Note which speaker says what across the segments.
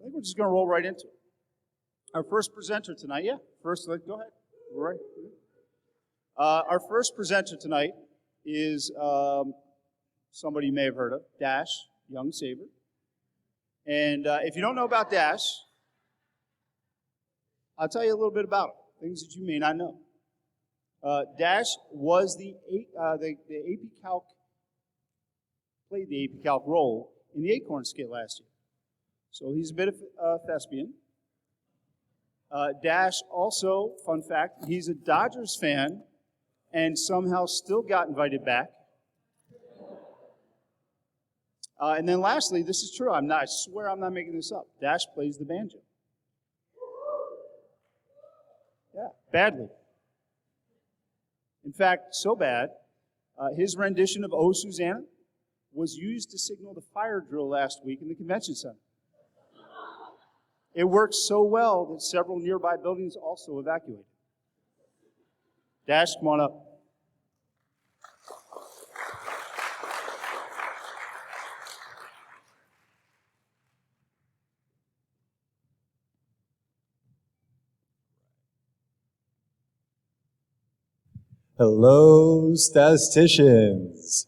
Speaker 1: think we're just going to roll right into it. Our first presenter tonight, go ahead. Right. Our first presenter tonight is somebody you may have heard of, Dash Young Saber. And if you don't know about Dash, I'll tell you a little bit about him, things that you may not know. Dash was the AP Calc, played the AP Calc role in the Acorn skit last year. So he's a bit of a thespian. Dash also, fun fact, he's a Dodgers fan and somehow still got invited back. And then lastly, this is true, I swear I'm not making this up, Dash plays the banjo. Yeah, badly. In fact, so bad, his rendition of Oh Susanna was used to signal the fire drill last week in the convention center. It worked so well that several nearby buildings also evacuated. Dash, come on up.
Speaker 2: Hello, statisticians.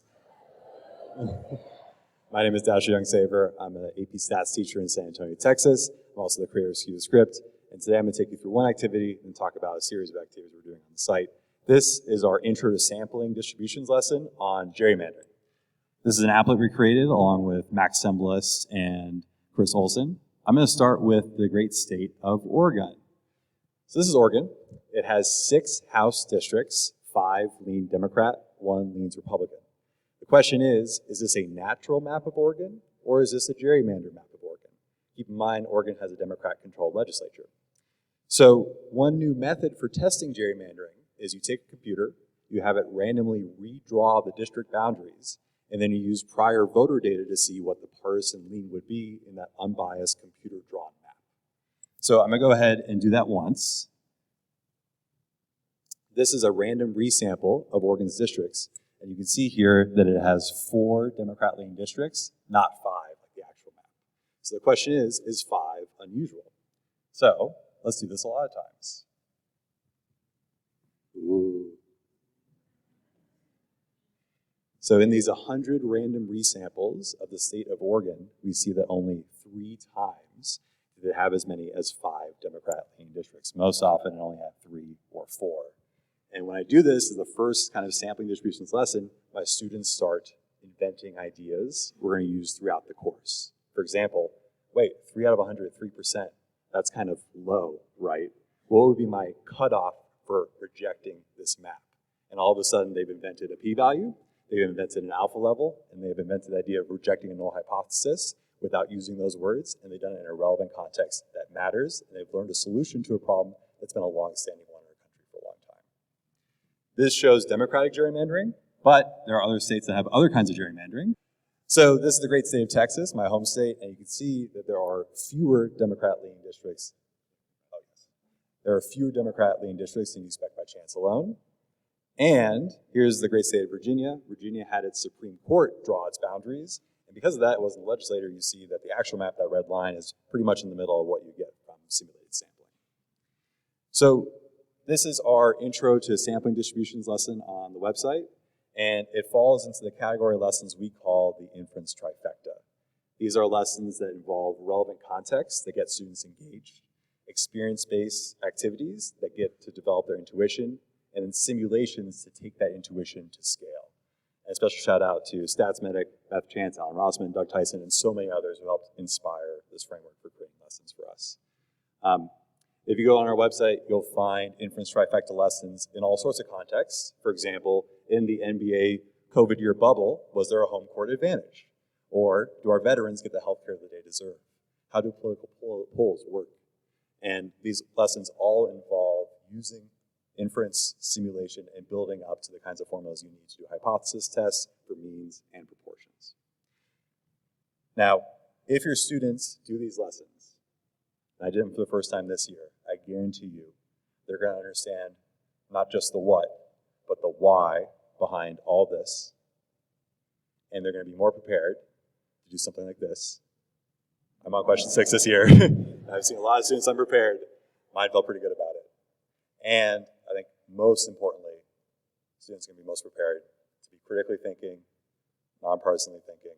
Speaker 2: My name is Dash Young Saver. I'm an AP Stats teacher in San Antonio, Texas. I'm also the creator of Skew Script. And today I'm going to take you through one activity and talk about a series of activities we're doing on the site. This is our Intro to Sampling Distributions lesson on gerrymandering. This is an applet we created along with Max Semblis and Chris Olson. I'm going to start with the great state of Oregon. So this is Oregon. It has 6 House districts, 5 lean Democrat, 1 leans Republican. The question is this a natural map of Oregon, or is this a gerrymander map of Oregon? Keep in mind, Oregon has a Democrat-controlled legislature. So one new method for testing gerrymandering is you take a computer, you have it randomly redraw the district boundaries, and then you use prior voter data to see what the partisan lean would be in that unbiased computer-drawn map. So I'm going to go ahead and do that once. This is a random resample of Oregon's districts, and you can see here that it has 4 Democrat-leaning districts, not 5 like the actual map. So the question is 5 unusual? So let's do this a lot of times. Ooh. So in these 100 random resamples of the state of Oregon, we see that only 3 times did it have as many as 5 Democrat-leaning districts. Most often it only had 3 or 4. And when I do this as the first kind of sampling distributions lesson, my students start inventing ideas we're going to use throughout the course. For example, wait, 3 out of 100, 3%, that's kind of low, right? What would be my cutoff for rejecting this map? And all of a sudden they've invented a p-value, they've invented an alpha level, and they've invented the idea of rejecting a null hypothesis without using those words, and they've done it in a relevant context that matters, and they've learned a solution to a problem that's been a long-standing one in our country for a long time. This shows democratic gerrymandering, but there are other states that have other kinds of gerrymandering. So this is the great state of Texas, my home state, and you can see that there are fewer Democrat-leaning districts. Oh, yes. There are fewer Democrat-leaning districts than you expect by chance alone. And here's the great state of Virginia. Virginia had its Supreme Court draw its boundaries, and because of that, it wasn't the legislator. You see that the actual map, that red line, is pretty much in the middle of what you get from simulated sampling. So this is our Intro to Sampling Distributions lesson on the website, and it falls into the category lessons we call the Inference Trifecta. These are lessons that involve relevant context that get students engaged, experience-based activities that get to develop their intuition, and then simulations to take that intuition to scale. And a special shout out to Stats Medic, Beth Chance, Alan Rossman, Doug Tyson, and so many others who helped inspire this framework for creating lessons for us. If you go on our website, you'll find Inference Trifecta lessons in all sorts of contexts. For example, in the NBA COVID year bubble, was there a home court advantage? Or do our veterans get the health care that they deserve? How do political polls work? And these lessons all involve using inference, simulation, and building up to the kinds of formulas you need to do hypothesis tests for means and proportions. Now, if your students do these lessons, and I did them for the first time this year, I guarantee you they're going to understand not just the what, but the why behind all this. And they're going to be more prepared to do something like this. I'm on question 6 this year. I've seen a lot of students unprepared. Mine felt pretty good about it. And I think most importantly, students are going to be most prepared to be critically thinking, non-partisanly thinking,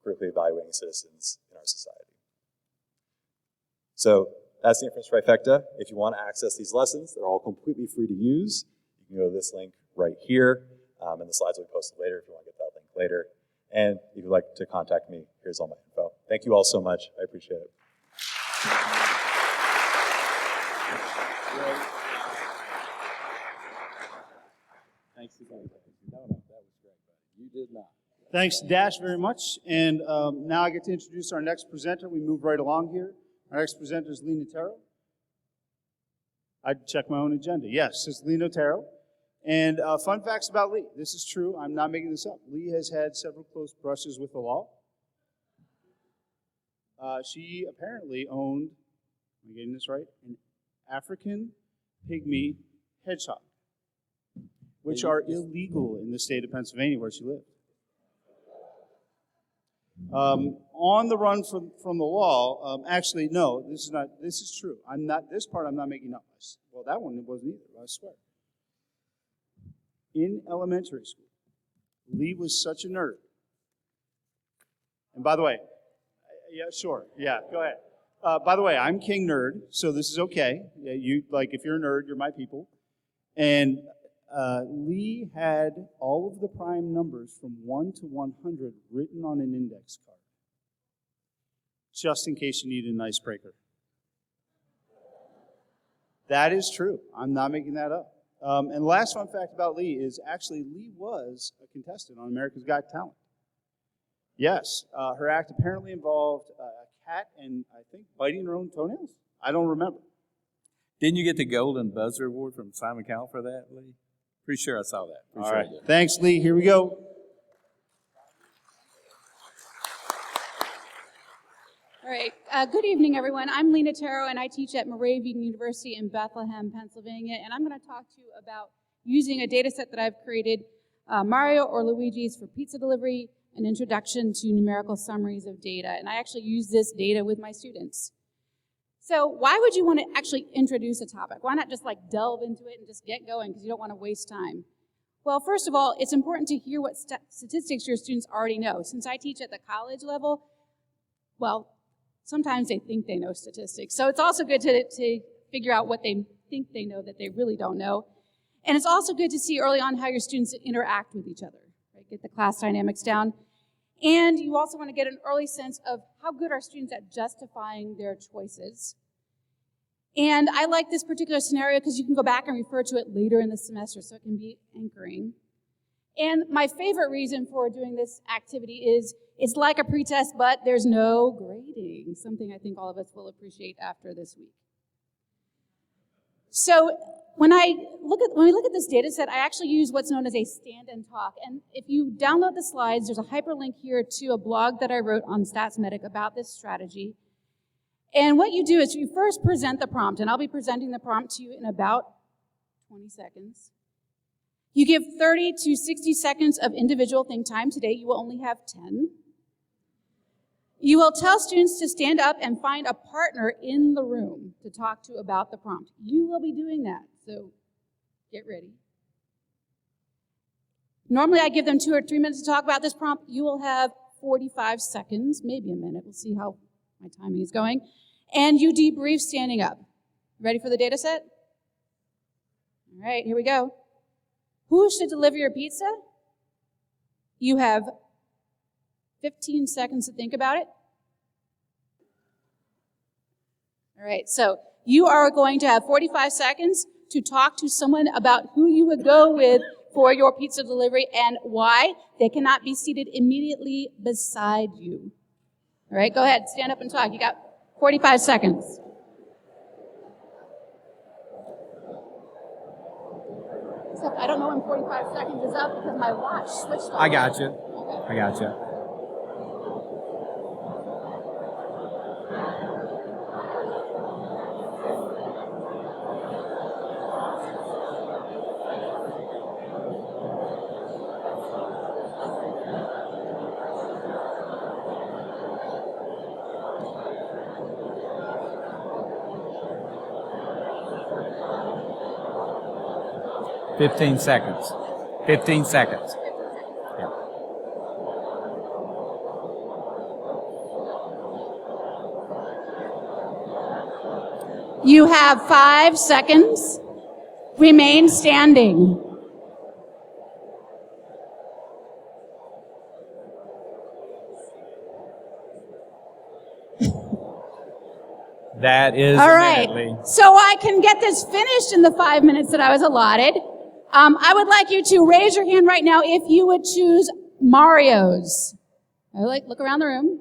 Speaker 2: critically evaluating citizens in our society. So that's the Inference Trifecta. If you want to access these lessons, they're all completely free to use. You can go to this link right here, and the slides will be posted later if you want to get that link later. And if you'd like to contact me, here's all my info. Thank you all so much. I appreciate it.
Speaker 3: Thanks again. No, that was great, buddy. You did not.
Speaker 1: Thanks, Dash, very much. And now I get to introduce our next presenter. We move right along here. Our next presenter is Leigh Nataro. I checked my own agenda. Yes, it's Leigh Nataro. And fun facts about Leigh. This is true. I'm not making this up. Leigh has had several close brushes with the law. She apparently owned, am I getting this right, an African pygmy hedgehog, which are illegal in the state of Pennsylvania where she lived. On the run from the law, actually, no, this is true. This part I'm not making up. Well, that one wasn't either, I swear. In elementary school, Leigh was such a nerd. And by the way, yeah, sure, yeah, go ahead. By the way, I'm King Nerd, so this is okay. Yeah, if you're a nerd, you're my people. And Leigh had all of the prime numbers from 1 to 100 written on an index card, just in case you needed an icebreaker. That is true. I'm not making that up. And the last fun fact about Leigh is actually Leigh was a contestant on America's Got Talent. Yes, her act apparently involved a cat and I think biting her own toenails. I don't remember.
Speaker 3: Didn't you get the Golden Buzzer Award from Simon Cowell for that, Leigh? Pretty sure I saw that.
Speaker 1: All right. Thanks, Leigh. Here we go.
Speaker 4: All right. Good evening, everyone. I'm Leigh Nataro, and I teach at Moravian University in Bethlehem, Pennsylvania. And I'm going to talk to you about using a data set that I've created, Mario or Luigi's for pizza delivery, an introduction to numerical summaries of data. And I actually use this data with my students. So why would you want to actually introduce a topic? Why not just delve into it and just get going because you don't want to waste time? Well, first of all, it's important to hear what statistics your students already know. Since I teach at the college level, well, sometimes they think they know statistics. So it's also good to figure out what they think they know that they really don't know. And it's also good to see early on how your students interact with each other, right? Get the class dynamics down. And you also want to get an early sense of how good are students at justifying their choices. And I like this particular scenario because you can go back and refer to it later in the semester, so it can be anchoring. And my favorite reason for doing this activity is it's like a pretest, but there's no grading, something I think all of us will appreciate after this week. So when we look at this data set, I actually use what's known as a stand and talk. And if you download the slides, there's a hyperlink here to a blog that I wrote on StatsMedic about this strategy. And what you do is you first present the prompt, and I'll be presenting the prompt to you in about 20 seconds. You give 30 to 60 seconds of individual think time. Today, you will only have 10. You will tell students to stand up and find a partner in the room to talk to about the prompt. You will be doing that, so get ready. Normally, I give them 2 or 3 minutes to talk about this prompt. You will have 45 seconds, maybe a minute. We'll see how my timing is going. And you debrief standing up. Ready for the data set? All right, here we go. Who should deliver your pizza? You have 15 seconds to think about it. All right, so you are going to have 45 seconds to talk to someone about who you would go with for your pizza delivery and why. They cannot be seated immediately beside you. All right, go ahead, stand up and talk. You got 45 seconds. Except I don't know when 45 seconds is up because my watch switched off.
Speaker 3: I got you.
Speaker 4: Okay.
Speaker 3: I got you. 15 seconds. 15 seconds. Yeah.
Speaker 4: You have 5 seconds. Remain standing.
Speaker 3: That is
Speaker 4: All right.
Speaker 3: Lee.
Speaker 4: So I can get this finished in the 5 minutes that I was allotted. I would like you to raise your hand right now if you would choose Mario's. All right, look around the room.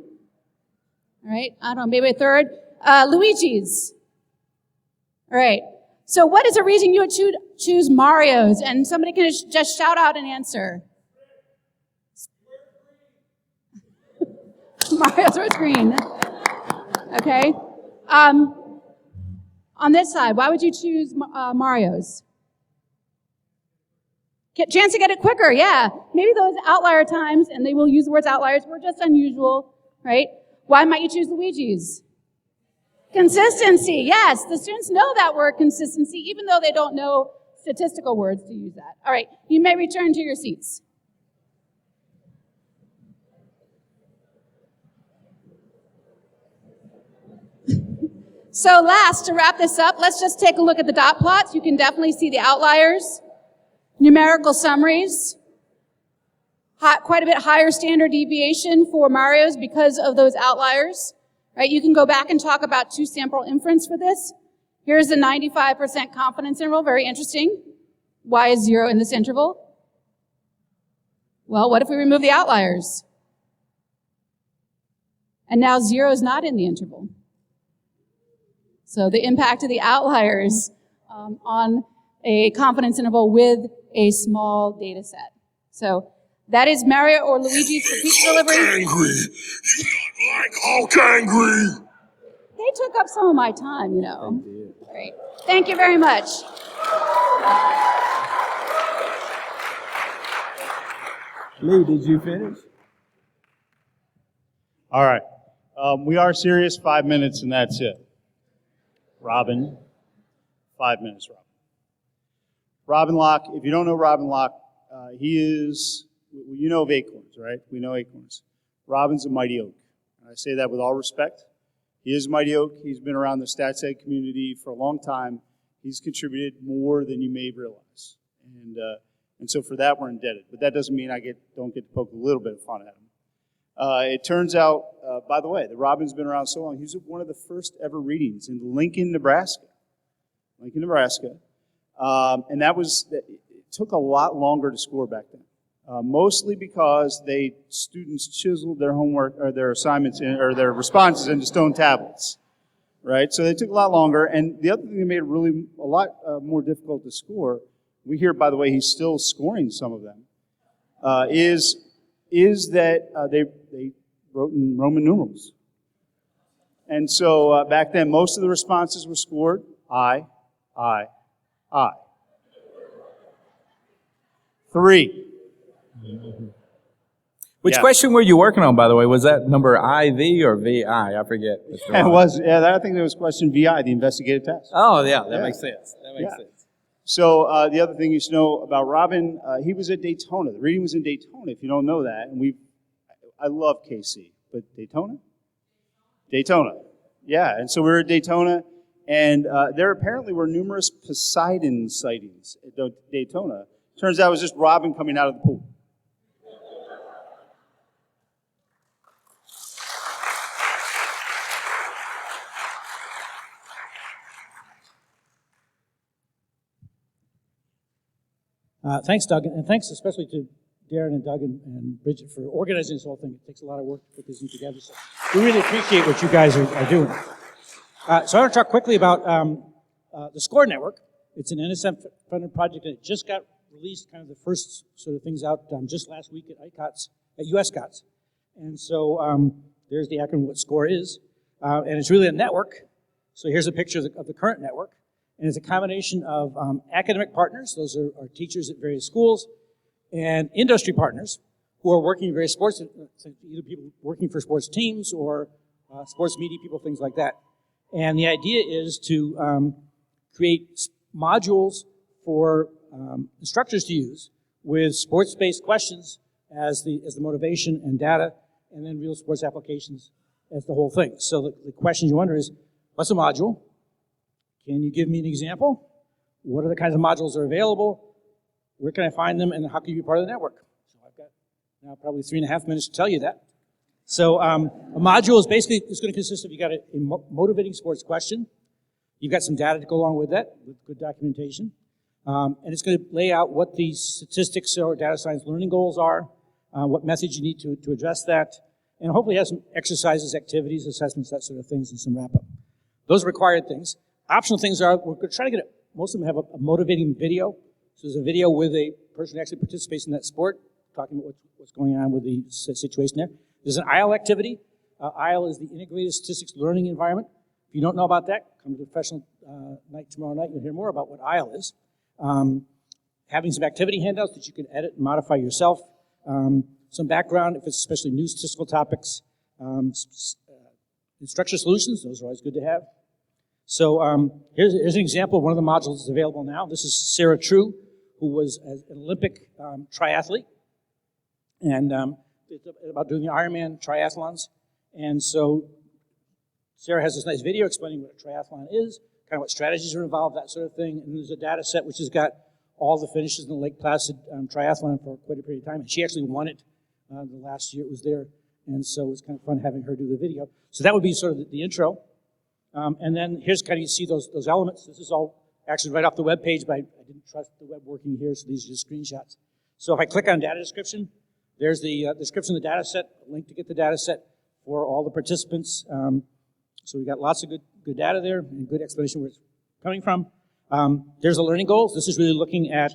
Speaker 4: All right, I don't know, maybe a third. Luigi's. All right. So what is the reason you would choose Mario's? And somebody can just shout out an answer. Mario's was green. Okay. On this side, why would you choose Mario's? Chance to get it quicker, yeah. Maybe those outlier times, and they will use the words outliers, were just unusual, right? Why might you choose Luigi's? Consistency, yes. The students know that word consistency, even though they don't know statistical words to use that. All right, you may return to your seats. So last, to wrap this up, let's just take a look at the dot plots. You can definitely see the outliers, numerical summaries, quite a bit higher standard deviation for Mario's because of those outliers. Right? You can go back and talk about two-sample inference for this. Here's the 95% confidence interval, very interesting. Why is 0 in this interval? Well, what if we remove the outliers? And now 0 is not in the interval. So the impact of the outliers on a confidence interval with a small data set. So that is Mario or Luigi's for pizza delivery.
Speaker 5: Angry. You not like Hulk angry.
Speaker 4: They took up some of my time, you know. Great. Thank you very much.
Speaker 3: Leigh, did you finish?
Speaker 1: All right. We are serious, 5 minutes, and that's it. Robin, 5 minutes, Robin. Robin Locke, if you don't know Robin Locke, he is, you know of acorns, right? We know acorns. Robin's a mighty oak. And I say that with all respect. He is a mighty oak. He's been around the stats ed community for a long time. He's contributed more than you may realize. And so for that, we're indebted. But that doesn't mean I don't get to poke a little bit of fun at him. It turns out, by the way, that Robin's been around so long, he was at one of the first ever readings in Lincoln, Nebraska. And it took a lot longer to score back then. Mostly because students chiseled their homework or their assignments or their responses into stone tablets, right? So they took a lot longer. And the other thing that made it really a lot more difficult to score, we hear, by the way, he's still scoring some of them, is that they wrote in Roman numerals. And so back then, most of the responses were scored I. 3.
Speaker 3: Which
Speaker 1: Yeah.
Speaker 3: question were you working on, by the way? Was that number IV or VI? I forget.
Speaker 1: It was, I think it was question VI, the investigative test.
Speaker 3: Oh, yeah, that
Speaker 1: Yeah.
Speaker 3: makes sense. That makes
Speaker 1: Yeah.
Speaker 3: sense.
Speaker 1: So the other thing you should know about Robin, he was at Daytona. The reading was in Daytona, if you don't know that. And I love KC, but Daytona? Daytona. Yeah, and so we were at Daytona, and there apparently were numerous Poseidon sightings at Daytona. Turns out it was just Robin coming out of the pool.
Speaker 6: Thanks, Doug, and thanks especially to Darren and Doug and Bridget for organizing this whole thing. It takes a lot of work to put this thing together, so we really appreciate what you guys are doing. So I want to talk quickly about the SCORE network. It's an NSF-funded project, and it just got released, kind of the first sort of things out just last week at USCOTS. And so there's the acronym what SCORE is, and it's really a network. So here's a picture of the current network. And it's a combination of academic partners, those are teachers at various schools, and industry partners who are working in various sports, either people working for sports teams or sports media people, things like that. And the idea is to create modules for instructors to use with sports-based questions as the motivation and data, and then real sports applications as the whole thing. So the question you wonder is, what's a module? Can you give me an example? What are the kinds of modules that are available? Where can I find them, and how can you be part of the network? So I've got now probably 3.5 minutes to tell you that. So a module is basically, it's going to consist of, you got a motivating sports question. You've got some data to go along with that, with good documentation. And it's going to lay out what the statistics or data science learning goals are, what methods you need to address that, and hopefully have some exercises, activities, assessments, that sort of things, and some wrap-up. Those are required things. Optional things are, we're going to try to get most of them have a motivating video. So there's a video with a person who actually participates in that sport, talking about what's going on with the situation there. There's an IL activity. IL is the Integrated Statistics Learning Environment. If you don't know about that, come to the professional night tomorrow night. You'll hear more about what IL is. Having some activity handouts that you can edit and modify yourself. Some background, if it's especially new statistical topics. Instructor solutions, those are always good to have. So here's an example of one of the modules that's available now. This is Sarah True, who was an Olympic triathlete. And it's about doing the Ironman triathlons. And so Sarah has this nice video explaining what a triathlon is, kind of what strategies are involved, that sort of thing. And there's a data set which has got all the finishes in the Lake Placid triathlon for quite a period of time. And she actually won it the last year it was there. And so it was kind of fun having her do the video. So that would be sort of the intro. And then here's kind of, you see those elements. This is all actually right off the web page, but I didn't trust the web working here, so these are just screenshots. So if I click on data description, there's the description of the data set, a link to get the data set for all the participants. So we got lots of good data there and good explanation where it's coming from. There's the learning goals. This is really looking at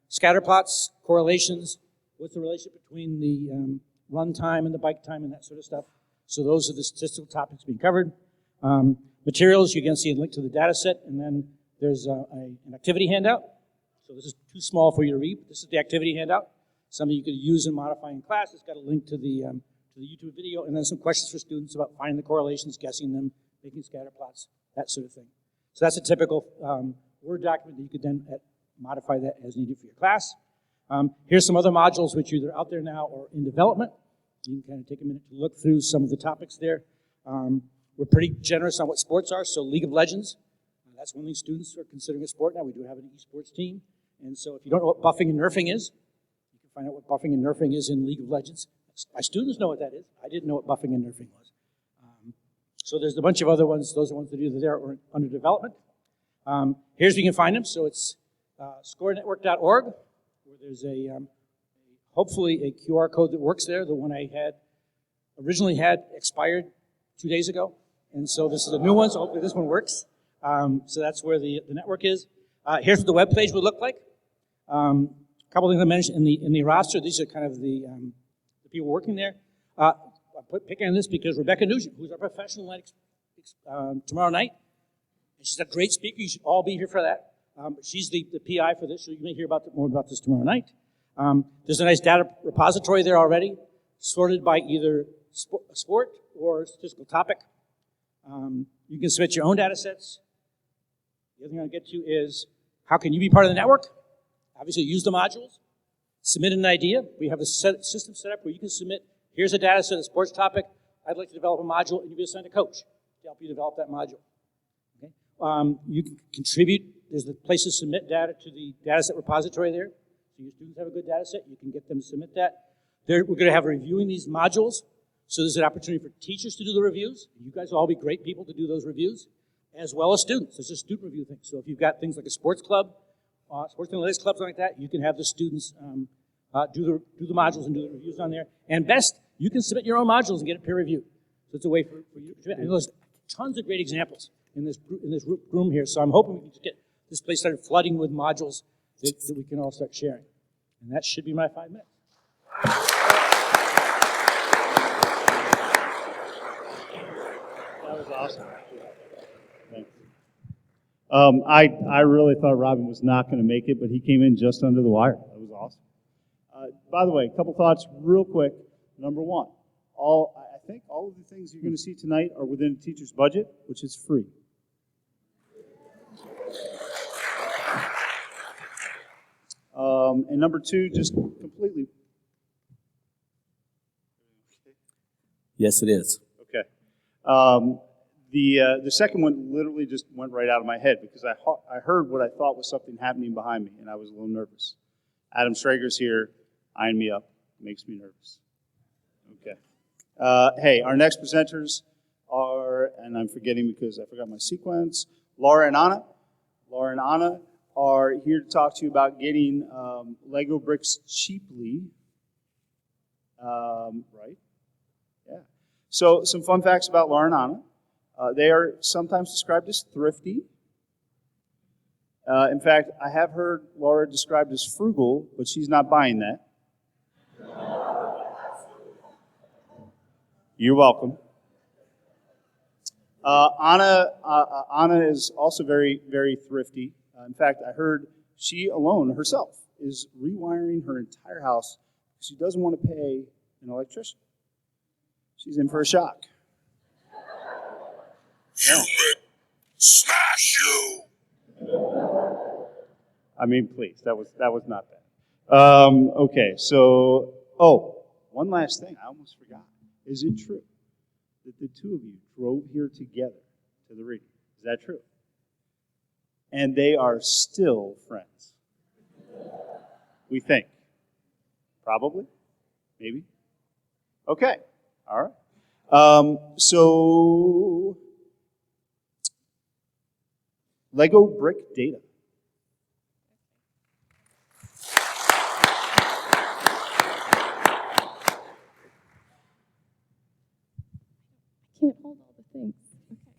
Speaker 6: scatter plots, correlations, what's the relationship between the run time and the bike time and that sort of stuff. So those are the statistical topics being covered. Materials, you can see a link to the data set, and then there's an activity handout. So this is too small for you to read. This is the activity handout. Something you could use and modify in class. It's got a link to the YouTube video, and then some questions for students about finding the correlations, guessing them, making scatter plots, that sort of thing. So that's a typical Word document that you could then modify that as needed for your class. Here's some other modules which are either out there now or in development. You can kind of take a minute to look through some of the topics there. We're pretty generous on what sports are, so League of Legends, that's one thing students are considering a sport now. We do have an esports team. And so if you don't know what buffing and nerfing is, you can find out what buffing and nerfing is in League of Legends. My students know what that is. I didn't know what buffing and nerfing was. So there's a bunch of other ones. Those are ones that are either there or under development. Here's where you can find them. So it's scorenetwork.org, where there's hopefully a QR code that works there. The one I originally had expired 2 days ago. And so this is a new one, so hopefully this one works. So that's where the network is. Here's what the web page would look like. A couple things I mentioned in the roster. These are kind of the people working there. I picking on this because Rebecca Nugent, who's our professional tomorrow night, and she's a great speaker. You should all be here for that. But she's the PI for this, so you may hear more about this tomorrow night. There's a nice data repository there already, sorted by either sport or statistical topic. You can submit your own data sets. The other thing I'll get to is, how can you be part of the network? Obviously, use the modules. Submit an idea. We have a system set up where you can submit, here's a data set, a sports topic. I'd like to develop a module, and you'll be assigned a coach to help you develop that module. Okay? You can contribute. There's a place to submit data to the data set repository there. So your students have a good data set. You can get them to submit that. We're going to have reviewing these modules. So there's an opportunity for teachers to do the reviews. You guys will all be great people to do those reviews, as well as students. There's a student review thing. So if you've got things like a sports club, sports analytics club, something like that, you can have the students do the modules and do the reviews on there. And best, you can submit your own modules and get it peer reviewed. So it's a way for you to. And there's tons of great examples in this room here. So I'm hoping we can just get this place started flooding with modules that we can all start sharing. And that should be my 5 minutes.
Speaker 1: That was awesome. Thanks. I really thought Robin was not going to make it, but he came in just under the wire. That was awesome. By the way, a couple thoughts real quick. Number one, I think all of the things you're going to see tonight are within a teacher's budget, which is free. And number two, just completely.
Speaker 3: Yes, it is.
Speaker 1: Okay. The second one literally just went right out of my head because I heard what I thought was something happening behind me, and I was a little nervous. Adam Shrager's here, eyeing me up, makes me nervous. Okay. Hey, our next presenters are, and I'm forgetting because I forgot my sequence, Laura and Anna. Laura and Anna are here to talk to you about getting Lego bricks cheaply. Right? Yeah. So some fun facts about Laura and Anna. They are sometimes described as thrifty. In fact, I have heard Laura described as frugal, but she's not buying that. You're welcome. Anna is also very, very thrifty. In fact, I heard she alone, herself, is rewiring her entire house because she doesn't want to pay an electrician. She's in for a shock.
Speaker 5: Human, smash you!
Speaker 1: I mean, please, that was not bad. Okay, so, one last thing, I almost forgot. Is it true that the two of you drove here together to the reading? Is that true? And they are still friends. We think. Probably? Maybe? Okay, all right. So, Lego brick data.
Speaker 7: Can't hold all the things. Okay.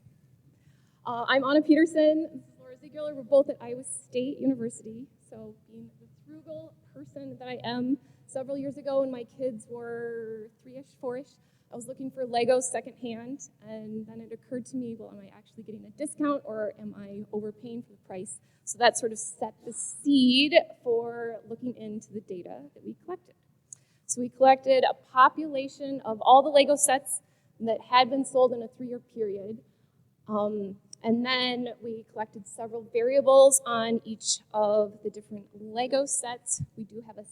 Speaker 7: I'm Anna Peterson. This is Laura Ziegler. We're both at Iowa State University. So being the frugal person that I am, several years ago when my kids were 3-ish, 4-ish, I was looking for Legos secondhand, and then it occurred to me, well, am I actually getting a discount or am I overpaying for the price? So that sort of set the seed for looking into the data that we collected. So we collected a population of all the Lego sets that had been sold in a 3-year period. And then we collected several variables on each of the different Lego sets. We do have a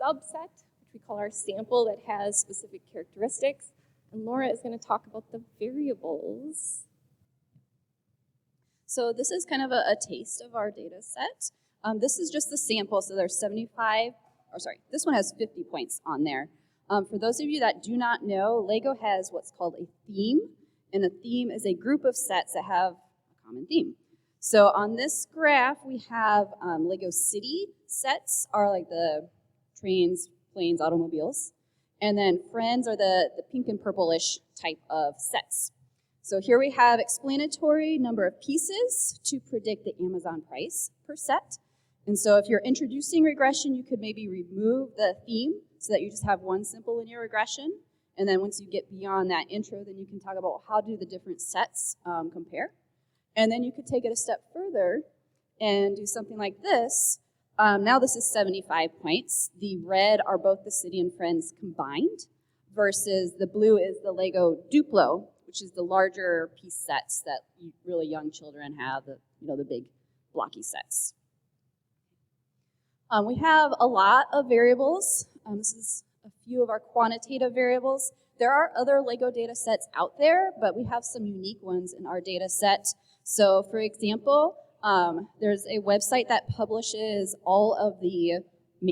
Speaker 7: subset, which we call our sample, that has specific characteristics. And Laura is going to talk about the variables.
Speaker 8: So this is kind of a taste of our data set. This is just the sample, so there's 75, or sorry, this one has 50 points on there. For those of you that do not know, Lego has what's called a theme, and a theme is a group of sets that have a common theme. So on this graph, we have Lego City sets are like the trains, planes, automobiles. And then Friends are the pink and purplish type of sets. So here we have explanatory number of pieces to predict the Amazon price per set. And so if you're introducing regression, you could maybe remove the theme so that you just have one simple linear regression. And then once you get beyond that intro, then you can talk about how do the different sets compare. And then you could take it a step further and do something like this. Now this is 75 points. The red are both the City and Friends combined versus the blue is the Lego Duplo, which is the larger piece sets that really young children have, the big blocky sets. We have a lot of variables. This is a few of our quantitative variables. There are other Lego data sets out there, but we have some unique ones in our data set. So for example, there's a website that publishes all of the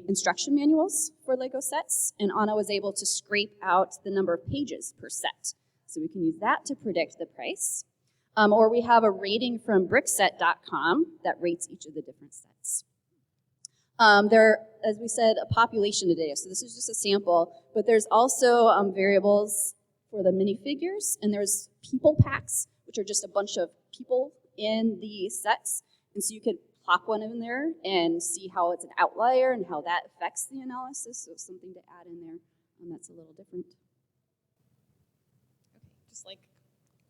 Speaker 8: instruction manuals for Lego sets, and Anna was able to scrape out the number of pages per set. So we can use that to predict the price. Or we have a rating from brickset.com that rates each of the different sets. There, as we said, a population of data. So this is just a sample, but there's also variables for the minifigures, and there's people packs, which are just a bunch of people in the sets. And so you could plop one in there and see how it's an outlier and how that affects the analysis. So something to add in there that's a little different.
Speaker 7: Okay, just like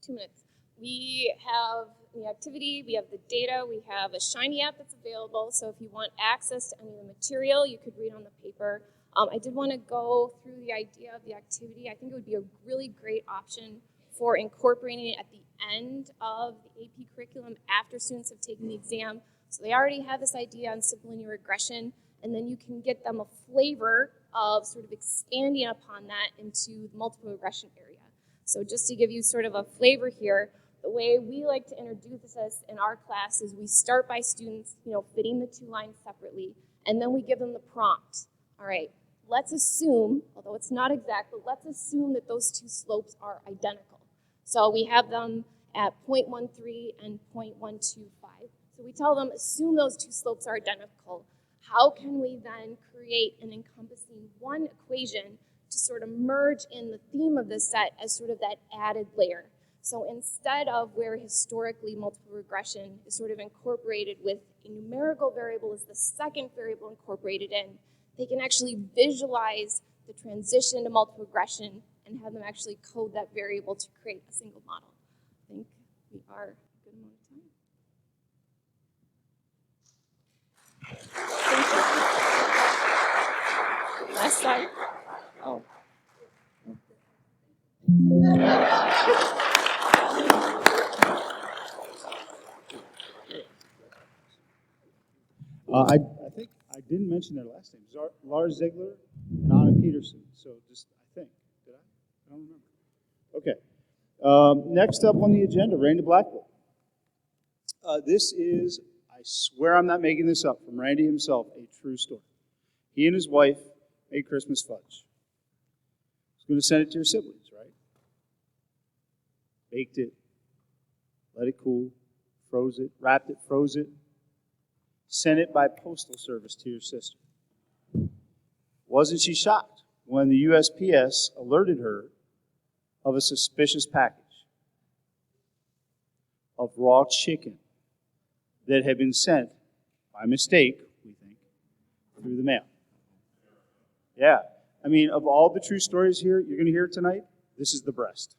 Speaker 7: 2 minutes. We have the activity, we have the data, we have a Shiny app that's available, so if you want access to any of the material, you could read on the paper. I did want to go through the idea of the activity. I think it would be a really great option for incorporating it at the end of the AP curriculum after students have taken the exam. So they already have this idea on simple linear regression, and then you can get them a flavor of sort of expanding upon that into the multiple regression area. So just to give you sort of a flavor here, the way we like to introduce this in our class is we start by students, fitting the two lines separately, and then we give them the prompt. All right, let's assume, although it's not exact, but let's assume that those two slopes are identical. So we have them at 0.13 and 0.125. So we tell them, assume those two slopes are identical. How can we then create an encompassing one equation to sort of merge in the theme of this set as sort of that added layer? So instead of where historically multiple regression is sort of incorporated with a numerical variable as the second variable incorporated in, they can actually visualize the transition to multiple regression and have them actually code that variable to create a single model. I think we are a good amount of time. Thank you. Last slide. Oh.
Speaker 1: I think I didn't mention their last names. Lars Ziegler and Anna Peterson. So just, I think. Did I? I don't remember. Okay. Next up on the agenda, Randy Blackwood. This is, I swear I'm not making this up, from Randy himself, a true story. He and his wife made Christmas fudge. He's going to send it to your siblings, right? Baked it, let it cool, froze it, wrapped it, froze it, sent it by postal service to your sister. Wasn't she shocked when the USPS alerted her of a suspicious package of raw chicken that had been sent by mistake, we think, through the mail? Yeah. I mean, of all the true stories here you're going to hear tonight, this is the breast.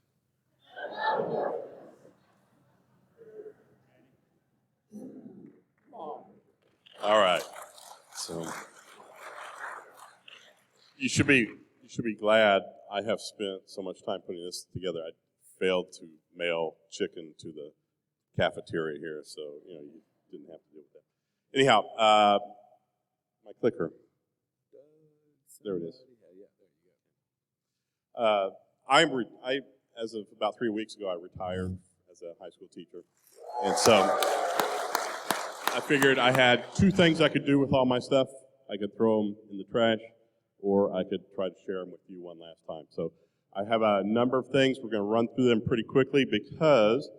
Speaker 5: All right. So you should be glad I have spent so much time putting this together. I failed to mail chicken to the cafeteria here, so you didn't have to deal with that. Anyhow, my clicker. There it is. As of about 3 weeks ago, I retired as a high school teacher, and so I figured I had two things I could do with all my stuff. I could throw them in the trash, or I could try to share them with you one last time. So I have a number of things. We're going to run through them pretty quickly because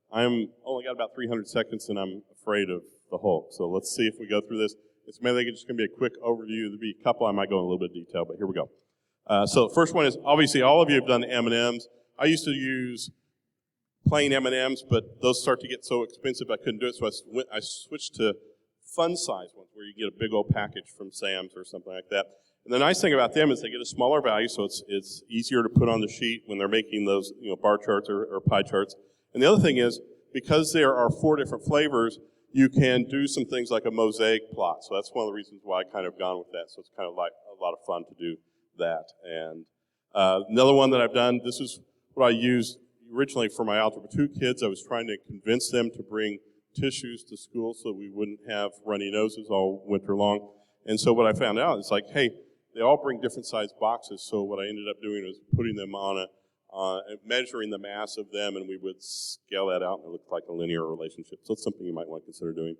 Speaker 5: I'm only got about 300 seconds, and I'm afraid of the Hulk. So let's see if we go through this. It's mainly just going to be a quick overview. There'll be a couple I might go in a little bit of detail, but here we go. So the first one is, obviously, all of you have done the M&Ms. I used to use plain M&Ms, but those start to get so expensive I couldn't do it, so I switched to fun-size ones where you get a big old package from Sam's or something like that. And the nice thing about them is they get a smaller value, so it's easier to put on the sheet when they're making those bar charts or pie charts. And the other thing is, because there are 4 different flavors, you can do some things like a mosaic plot. So that's one of the reasons why I kind of gone with that. So it's kind of like a lot of fun to do that. And another one that I've done, this is what I used originally for my Algebra 2 kids. I was trying to convince them to bring tissues to school so we wouldn't have runny noses all winter long. And so what I found out is like, hey, they all bring different size boxes. So what I ended up doing was putting them on measuring the mass of them, and we would scale that out, and it looked like a linear relationship. So it's something you might want to consider doing.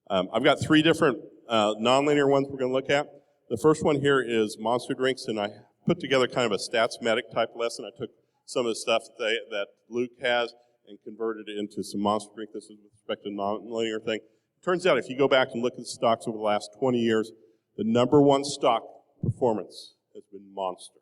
Speaker 5: I've got 3 different nonlinear ones we're going to look at. The first one here is monster drinks, and I put together kind of a stats-matic type lesson. I took some of the stuff that Luke has and converted it into some monster drink. This is with respect to nonlinear thing. Turns out if you go back and look at the stocks over the last 20 years, the number one stock performance has been Monster.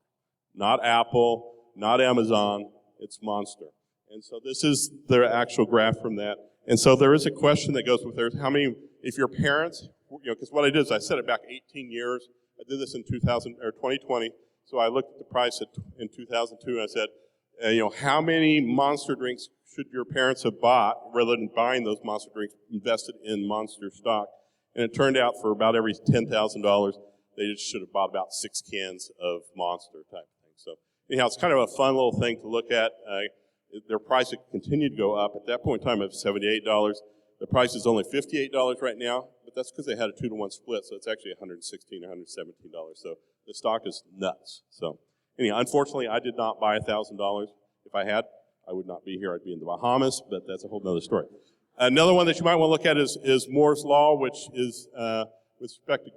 Speaker 5: Not Apple, not Amazon, it's Monster. And so this is the actual graph from that. And so there is a question that goes with there. How many, if your parents, because what I did is I set it back 18 years. I did this in 2020. So I looked at the price in 2002 and I said, how many Monster drinks should your parents have bought rather than buying those Monster drinks, invested in Monster stock? And it turned out for about every $10,000, they just should have bought about 6 cans of Monster type thing. So anyhow, it's kind of a fun little thing to look at. Their price had continued to go up. At that point in time, it was $78. The price is only $58 right now, but that's because they had a 2-to-1 split, so it's actually $116 or $117. So the stock is nuts. So anyhow, unfortunately, I did not buy $1,000. If I had, I would not be here. I'd be in the Bahamas, but that's a whole other story. Another one that you might want to look at is Moore's Law, which is with respect to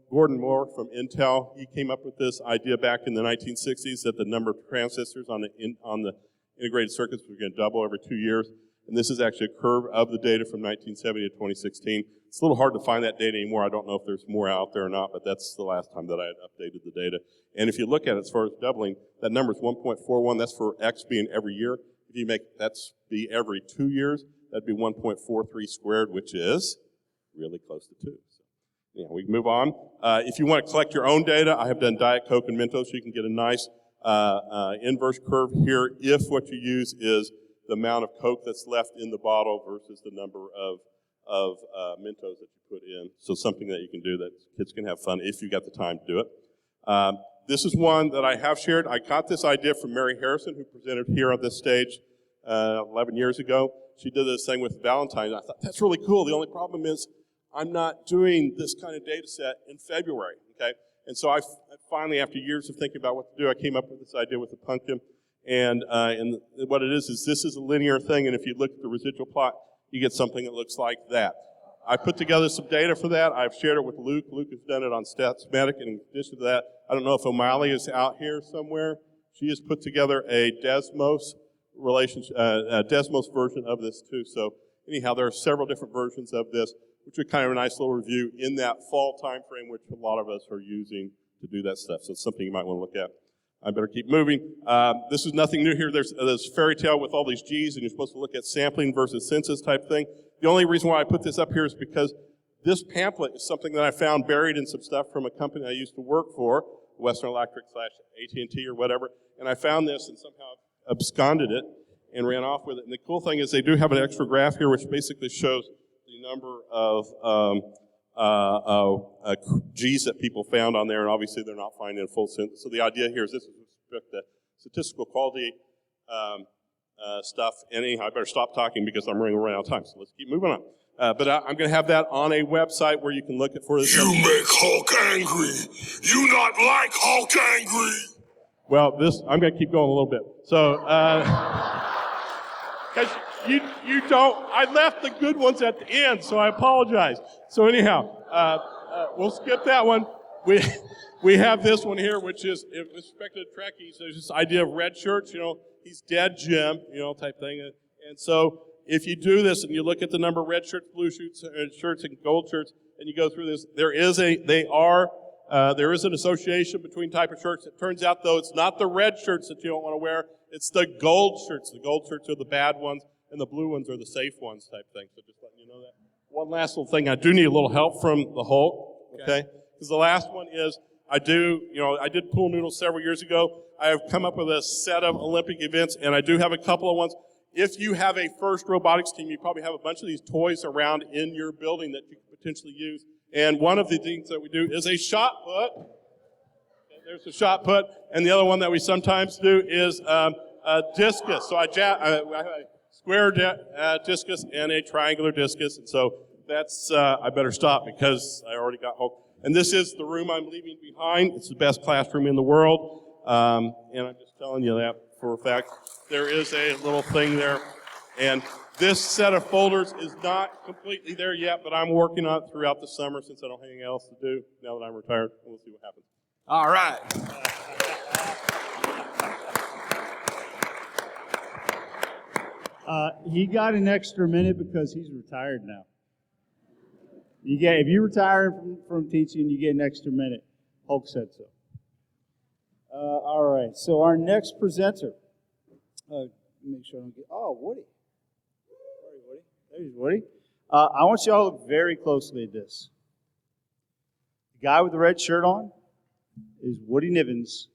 Speaker 5: Gordon Moore from Intel. He came up with this idea back in the 1960s that the number of transistors on the integrated circuits was going to double every 2 years. And this is actually a curve of the data from 1970 to 2016. It's a little hard to find that data anymore. I don't know if there's more out there or not, but that's the last time that I had updated the data. And if you look at it as far as doubling, that number is 1.41. That's for X being every year. If you make that's be every 2 years, that'd be 1.43 squared, which is really close to 2. So, yeah, we can move on. If you want to collect your own data, I have done Diet Coke and Mentos, so you can get a nice inverse curve here if what you use is the amount of Coke that's left in the bottle versus the number of Mentos that you put in. So something that you can do that kids can have fun if you got the time to do it. This is one that I have shared. I got this idea from Mary Harrison, who presented here on this stage 11 years ago. She did this thing with Valentine. I thought, that's really cool. The only problem is I'm not doing this kind of data set in February, okay? And so I finally, after years of thinking about what to do, I came up with this idea with the pumpkin. And what it is this is a linear thing, and if you look at the residual plot, you get something that looks like that. I put together some data for that. I've shared it with Luke. Luke has done it on Statsmatic. And in addition to that, I don't know if O'Malley is out here somewhere. She has put together a Desmos version of this too. So anyhow, there are several different versions of this, which are kind of a nice little review in that fall time frame, which a lot of us are using to do that stuff. So it's something you might want to look at. I better keep moving. This is nothing new here. There's fairy tale with all these G's, and you're supposed to look at sampling versus census type thing. The only reason why I put this up here is because this pamphlet is something that I found buried in some stuff from a company I used to work for, Western Electric / AT&T or whatever, and I found this and somehow absconded it and ran off with it. And the cool thing is they do have an extra graph here which basically shows the number of G's that people found on there, and obviously they're not finding a full census. So the idea here is this is the statistical quality stuff. And anyhow, I better stop talking because I'm running out of time. So let's keep moving on. But I'm going to have that on a website where you can look at for this.
Speaker 9: You make Hulk angry. You not like Hulk angry.
Speaker 5: Well, I'm going to keep going a little bit. So, because you don't, I left the good ones at the end, so I apologize. So anyhow, we'll skip that one. We have this one here, which is, with respect to the Trekkies, there's this idea of red shirts, he's dead Jim, type thing. And so if you do this and you look at the number of red shirts, blue shirts, and gold shirts, and you go through this, there is an association between type of shirts. It turns out, though, it's not the red shirts that you don't want to wear, it's the gold shirts. The gold shirts are the bad ones, and the blue ones are the safe ones type thing. So just letting you know that. One last little thing, I do need a little help from the Hulk, okay? Because the last one is, I did pool noodles several years ago. I have come up with a set of Olympic events, and I do have a couple of ones. If you have a FIRST robotics team, you probably have a bunch of these toys around in your building that you could potentially use. And one of the things that we do is a shot put. Okay, there's a shot put. And the other one that we sometimes do is a discus. So I have a square discus and a triangular discus. And so that's, I better stop because I already got Hulk. And this is the room I'm leaving behind. It's the best classroom in the world. And I'm just telling you that for a fact. There is a little thing there. And this set of folders is not completely there yet, but I'm working on it throughout the summer since I don't have anything else to do now that I'm retired. We'll see what happens.
Speaker 3: All right.
Speaker 1: He got an extra minute because he's retired now. If you retire from teaching, you get an extra minute. Hulk said so. All right, so our next presenter. Make sure I don't get. Oh, Woody. Sorry, Woody. There's Woody. I want you all to look very closely at this. The guy with the red shirt on is Woody Nivens,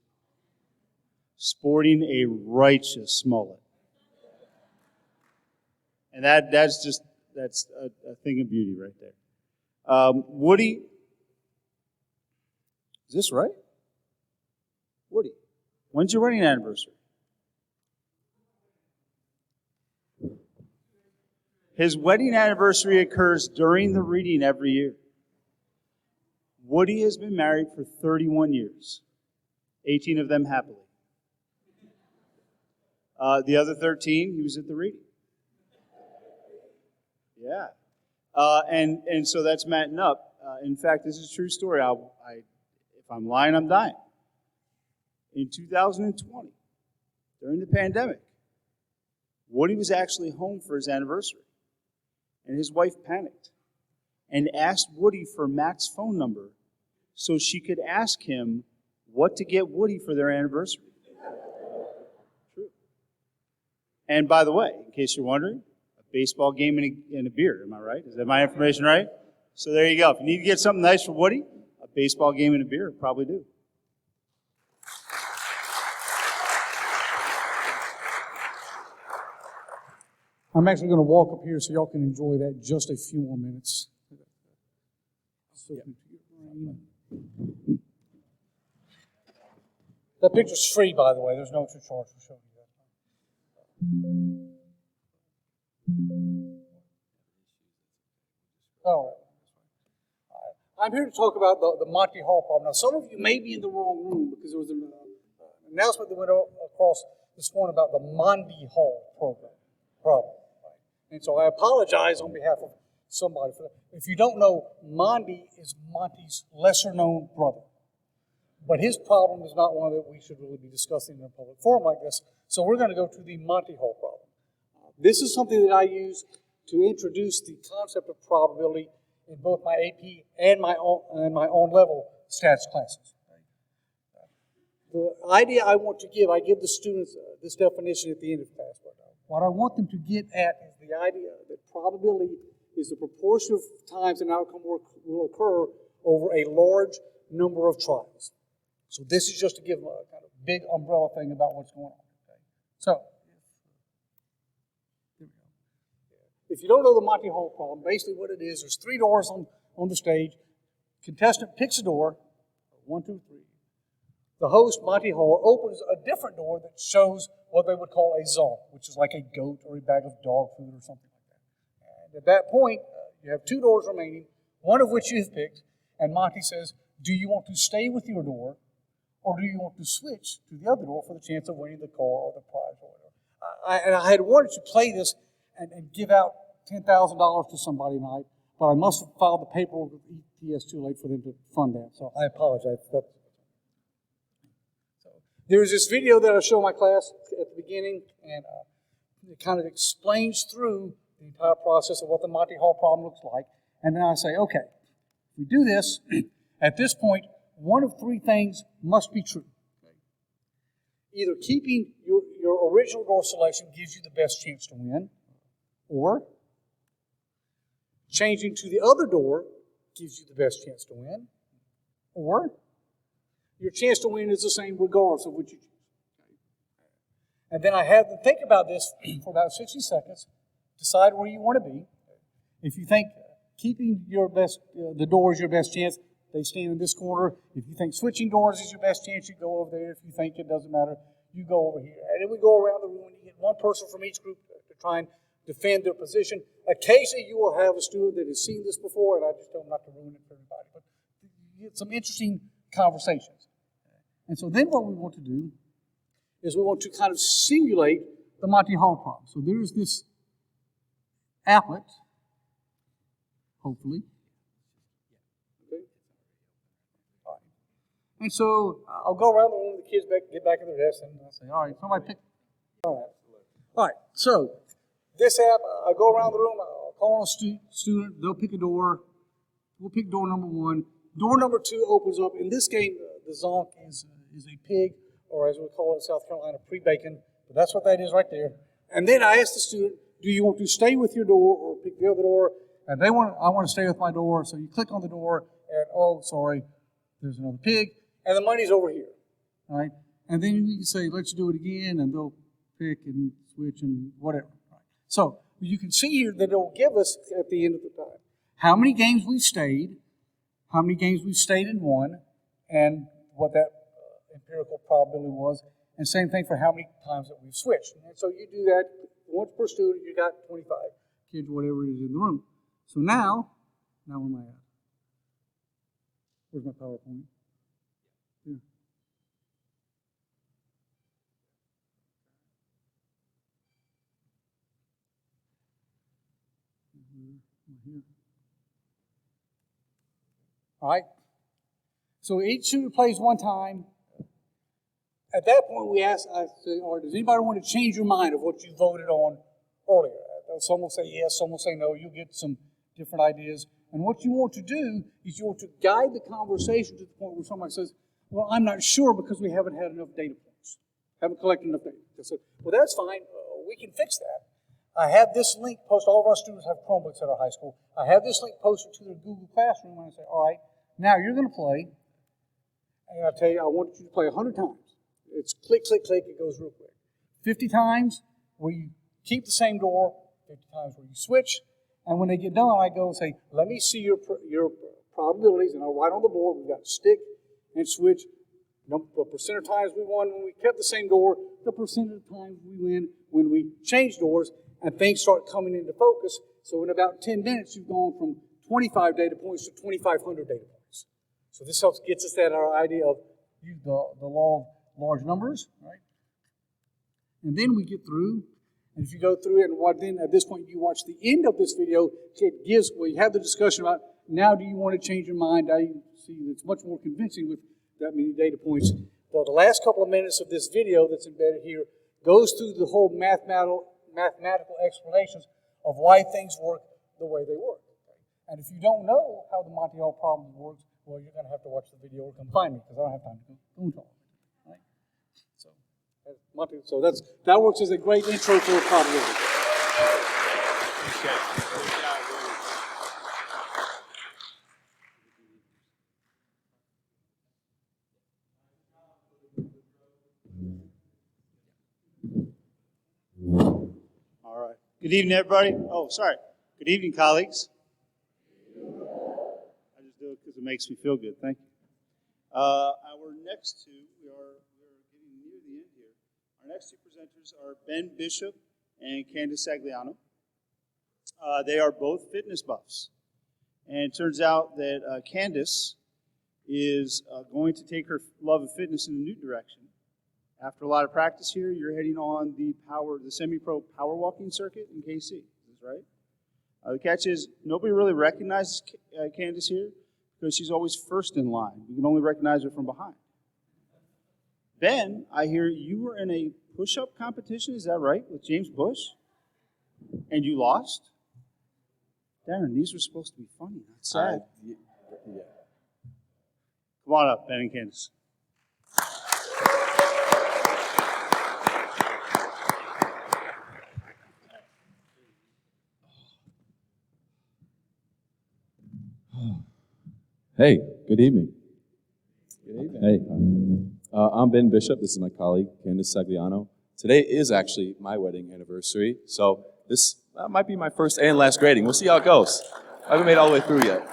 Speaker 1: sporting a righteous mullet, and that's a thing of beauty right there. Woody, is this right? Woody, when's your wedding anniversary? His wedding anniversary occurs during the reading every year. Woody has been married for 31 years, 18 of them happily. The other 13, he was at the reading. Yeah. And so that's matting up. In fact, this is a true story. If I'm lying, I'm dying. In 2020, during the pandemic, Woody was actually home for his anniversary. And his wife panicked and asked Woody for Matt's phone number so she could ask him what to get Woody for their anniversary. True. And by the way, in case you're wondering, a baseball game and a beer, am I right? Is that my information right? So there you go. If you need to get something nice for Woody, a baseball game and a beer, probably do.
Speaker 10: I'm actually going to walk up here so y'all can enjoy that just a few more minutes. That picture's free, by the way. There's no extra charge for showing you that. All right. I'm here to talk about the Monty Hall problem. Now, some of you may be in the wrong room because there was an announcement that went across this morning about the Monty Hall problem. And so I apologize on behalf of somebody for that. If you don't know, Monty is Monty's lesser-known brother. But his problem is not one that we should really be discussing in a public forum like this. So we're going to go to the Monty Hall problem. This is something that I use to introduce the concept of probability in both my AP and my own level stats classes. The idea I want to give, I give the students this definition at the end of class. What I want them to get at is the idea that probability is the proportion of times an outcome will occur over a large number of trials. So this is just to give a kind of big umbrella thing about what's going on. Okay? So, if you don't know the Monty Hall problem, basically what it is, there's 3 doors on the stage. Contestant picks a door, 1, 2, 3. The host, Monty Hall, opens a different door that shows what they would call a zone, which is like a goat or a bag of dog food or something like that. And at that point, you have 2 doors remaining, one of which you've picked, and Monty says, do you want to stay with your door, or do you want to switch to the other door for the chance of winning the car or the prize or whatever? I had wanted to play this and give out $10,000 to somebody tonight, but I must have filed the paperwork with ETS too late for them to fund that, so I apologize for that. There's this video that I show my class at the beginning, and it kind of explains through the entire process of what the Monty Hall problem looks like. And then I say, okay, if we do this, at this point, one of 3 things must be true. Either keeping your original door selection gives you the best chance to win, or changing to the other door gives you the best chance to win, or your chance to win is the same regardless of which you choose. And then I have them think about this for about 60 seconds, decide where you want to be. If you think keeping your best, the door is your best chance, they stand in this corner. If you think switching doors is your best chance, you go over there. If you think it doesn't matter, you go over here. And then we go around the room and you get one person from each group to try and defend their position. Occasionally you will have a student that has seen this before, and I just tell them not to ruin it for everybody. But you get some interesting conversations. And so then what we want to do is we want to kind of simulate the Monty Hall problem. So there's this applet, hopefully. Okay. All right. And so I'll go around the room, the kids get back in their desks, and I'll say, all right, somebody pick. All right, so this app, I'll go around the room, I'll call on a student, they'll pick a door. We'll pick door number 1. Door number 2 opens up. In this game, the zonk is a pig, or as we call it in South Carolina, pre-bacon. But that's what that is right there. And then I ask the student, do you want to stay with your door or pick the other door? And I want to stay with my door. So you click on the door, and oh, sorry, there's another pig, and the money's over here. All right? And then you can say, let's do it again, and they'll pick and switch and whatever. Right? So you can see here that it will give us at the end of the time how many games we've stayed, how many games we've stayed and won, and what that empirical probability was, and same thing for how many times that we've switched. And so you do that once per student, you got 25 kids, whatever it is in the room. So now where am I at? Where's my PowerPoint? Here. Here. All right. So each student plays one time. At that point, we ask, I say, all right, does anybody want to change your mind of what you voted on earlier? Some will say yes, some will say no. You'll get some different ideas. And what you want to do is you want to guide the conversation to the point where somebody says, well, I'm not sure because we haven't had enough data points. Haven't collected enough data. They said, well, that's fine. We can fix that. I have this link posted. All of our students have Chromebooks at our high school. I have this link posted to their Google Classroom, and I say, all right, now you're going to play. And I tell you, I want you to play 100 times. It's click, click, click. It goes real quick. 50 times where you keep the same door. 50 times where you switch. And when they get done, I go and say, let me see your probabilities. And I'll write on the board. We've got stick and switch. The percent of times we won when we kept the same door. The percent of times we win when we change doors. And things start coming into focus. So in about 10 minutes, you've gone from 25 data points to 2,500 data points. So this helps gets us at our idea of the law of large numbers, right? And then we get through, and if you go through it, and then at this point you watch the end of this video, it gives, well, you have the discussion about, now do you want to change your mind? Now you see it's much more convincing with that many data points. The last couple of minutes of this video that's embedded here goes through the whole mathematical explanations of why things work the way they work. And if you don't know how the Monty problem works, well, you're going to have to watch the video or come find me because I don't have time to go into all of it. Right? So, Monty, so that works as a great intro for probability.
Speaker 1: All right. Good evening, everybody. Oh, sorry. Good evening, colleagues. I just do it because it makes me feel good. Thank you. Our next two, we are getting near the end here. Our next two presenters are Ben Bishop and Candice Sagliano. They are both fitness buffs. And it turns out that Candice is going to take her love of fitness in a new direction. After a lot of practice here, you're heading on the semi-pro power walking circuit in KC. Is this right? The catch is nobody really recognizes Candice here because she's always first in line. You can only recognize her from behind. Ben, I hear you were in a push-up competition, is that right, with James Bush? And you lost? Darren, these were supposed to be funny, not sad.
Speaker 2: Yeah.
Speaker 1: Come on up, Ben and Candice.
Speaker 11: Hey, good evening. Good evening. Hey, I'm Ben Bishop. This is my colleague, Candice Sagliano. Today is actually my wedding anniversary, so this might be my first and last grading. We'll see how it goes. I haven't made it all the way through yet.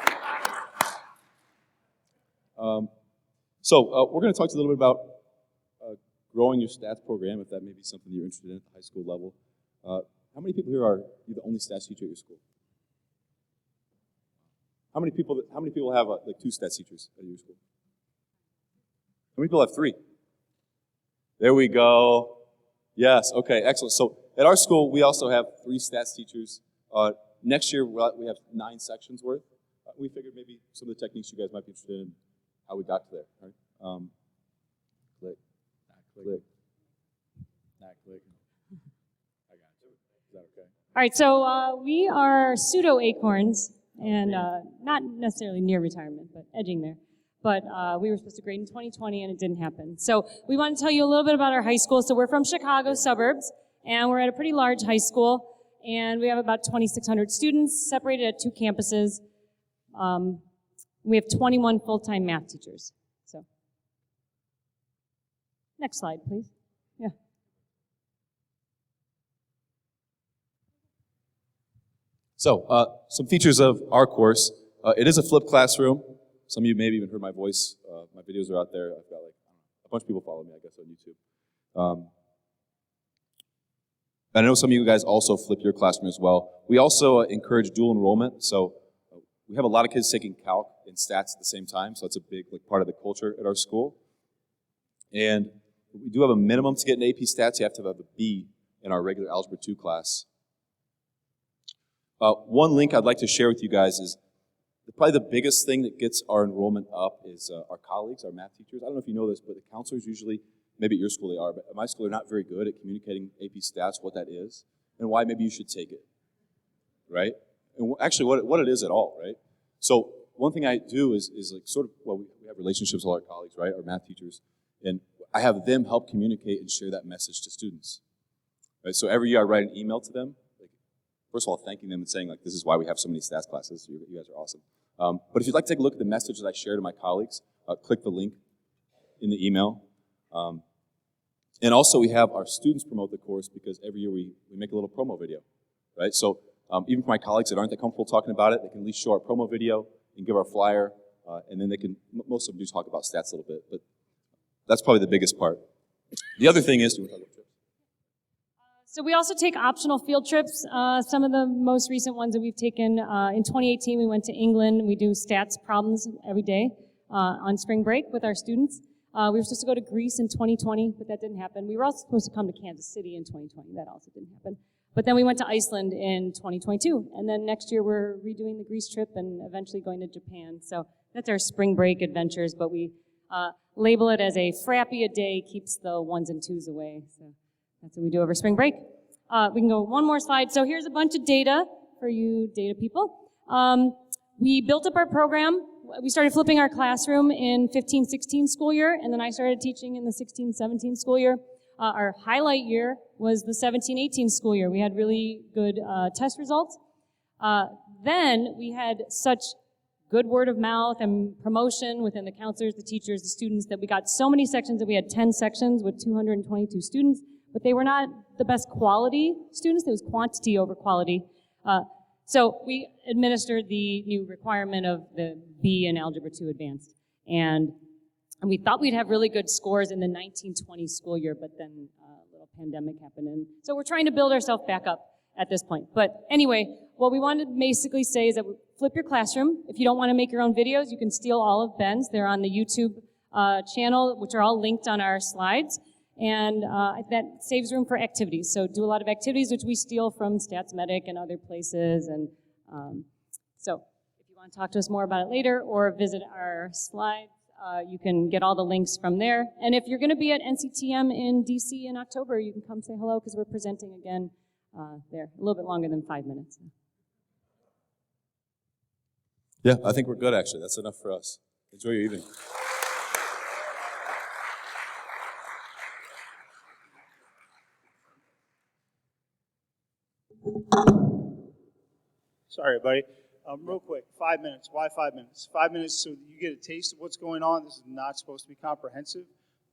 Speaker 11: So we're going to talk to you a little bit about growing your stats program, if that may be something you're interested in at the high school level. How many people here are you the only stats teacher at your school? How many people have like two stats teachers at your school? How many people have three? There we go. Yes, okay, excellent. So at our school, we also have three stats teachers. Next year, we have 9 sections worth. We figured maybe some of the techniques you guys might be interested in, how we got to there. Right? Click, not click, not click. I got you. Is that okay?
Speaker 12: All right, so we are pseudo acorns. And not necessarily near retirement, but edging there. But we were supposed to grade in 2020, and it didn't happen. So we want to tell you a little bit about our high school. So we're from Chicago suburbs, and we're at a pretty large high school. And we have about 2,600 students separated at 2 campuses. We have 21 full-time math teachers. So, next slide, please. Yeah.
Speaker 11: So, some features of our course. It is a flipped classroom. Some of you maybe even heard my voice. My videos are out there. I've got a bunch of people follow me, I guess, on YouTube. I know some of you guys also flip your classroom as well. We also encourage dual enrollment. So we have a lot of kids taking calc and stats at the same time. So that's a big part of the culture at our school. And we do have a minimum to get an AP stats. You have to have a B in our regular Algebra 2 class. One link I'd like to share with you guys is probably the biggest thing that gets our enrollment up is our colleagues, our math teachers. I don't know if you know this, but the counselors usually, maybe at your school they are, but at my school they're not very good at communicating AP stats, what that is, and why maybe you should take it, right? And actually what it is at all, right? So one thing I do is like sort of, well, we have relationships with all our colleagues, right, our math teachers, and I have them help communicate and share that message to students, right? So every year I write an email to them, like, first of all, thanking them and saying, like, this is why we have so many stats classes. You guys are awesome. But if you'd like to take a look at the message that I share to my colleagues, click the link in the email. And also we have our students promote the course because every year we make a little promo video, right? So even for my colleagues that aren't that comfortable talking about it, they can at least show our promo video and give our flyer, and then they can, most of them do talk about stats a little bit, but that's probably the biggest part. The other thing is, do you want to talk about trips?
Speaker 12: So we also take optional field trips. Some of the most recent ones that we've taken, in 2018 we went to England. We do stats problems every day on spring break with our students. We were supposed to go to Greece in 2020, but that didn't happen. We were also supposed to come to Kansas City in 2020. That also didn't happen. But then we went to Iceland in 2022. And then next year we're redoing the Greece trip and eventually going to Japan. So that's our spring break adventures, but we label it as a frappy a day keeps the ones and twos away. So that's what we do over spring break. We can go one more slide. So here's a bunch of data for you data people. We built up our program. We started flipping our classroom in 15-16 school year, and then I started teaching in the 16-17 school year. Our highlight year was the 17-18 school year. We had really good test results. Then we had such good word of mouth and promotion within the counselors, the teachers, the students, that we got so many sections that we had 10 sections with 222 students, but they were not the best quality students. It was quantity over quality. So we administered the new requirement of the B in Algebra 2 Advanced. And we thought we'd have really good scores in the 1920 school year, but then a little pandemic happened. And so we're trying to build ourselves back up at this point. But anyway, what we wanted to basically say is that flip your classroom. If you don't want to make your own videos, you can steal all of Ben's. They're on the YouTube channel, which are all linked on our slides. And that saves room for activities. So do a lot of activities, which we steal from StatsMedic and other places. And so if you want to talk to us more about it later or visit our slides, you can get all the links from there. And if you're going to be at NCTM in DC in October, you can come say hello because we're presenting again there. A little bit longer than 5 minutes.
Speaker 11: Yeah, I think we're good, actually. That's enough for us. Enjoy your evening.
Speaker 1: Sorry, everybody. Real quick, 5 minutes. Why 5 minutes? 5 minutes so you get a taste of what's going on. This is not supposed to be comprehensive.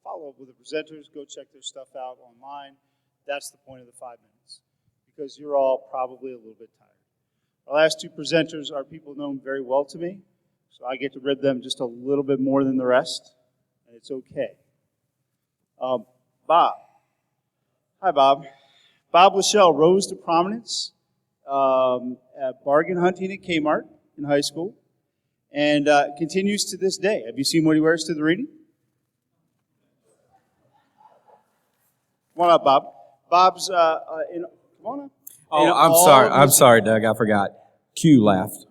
Speaker 1: Follow up with the presenters. Go check their stuff out online. That's the point of the 5 minutes, because you're all probably a little bit tired. Our last two presenters are people known very well to me, so I get to rib them just a little bit more than the rest, and it's okay. Bob. Hi, Bob. Bob Lochel rose to prominence at bargain hunting at Kmart in high school, and continues to this day. Have you seen what he wears to the reading? Come on up, Bob. Bob's come on up.
Speaker 3: Oh, I'm sorry, Doug. I forgot. Q laughed.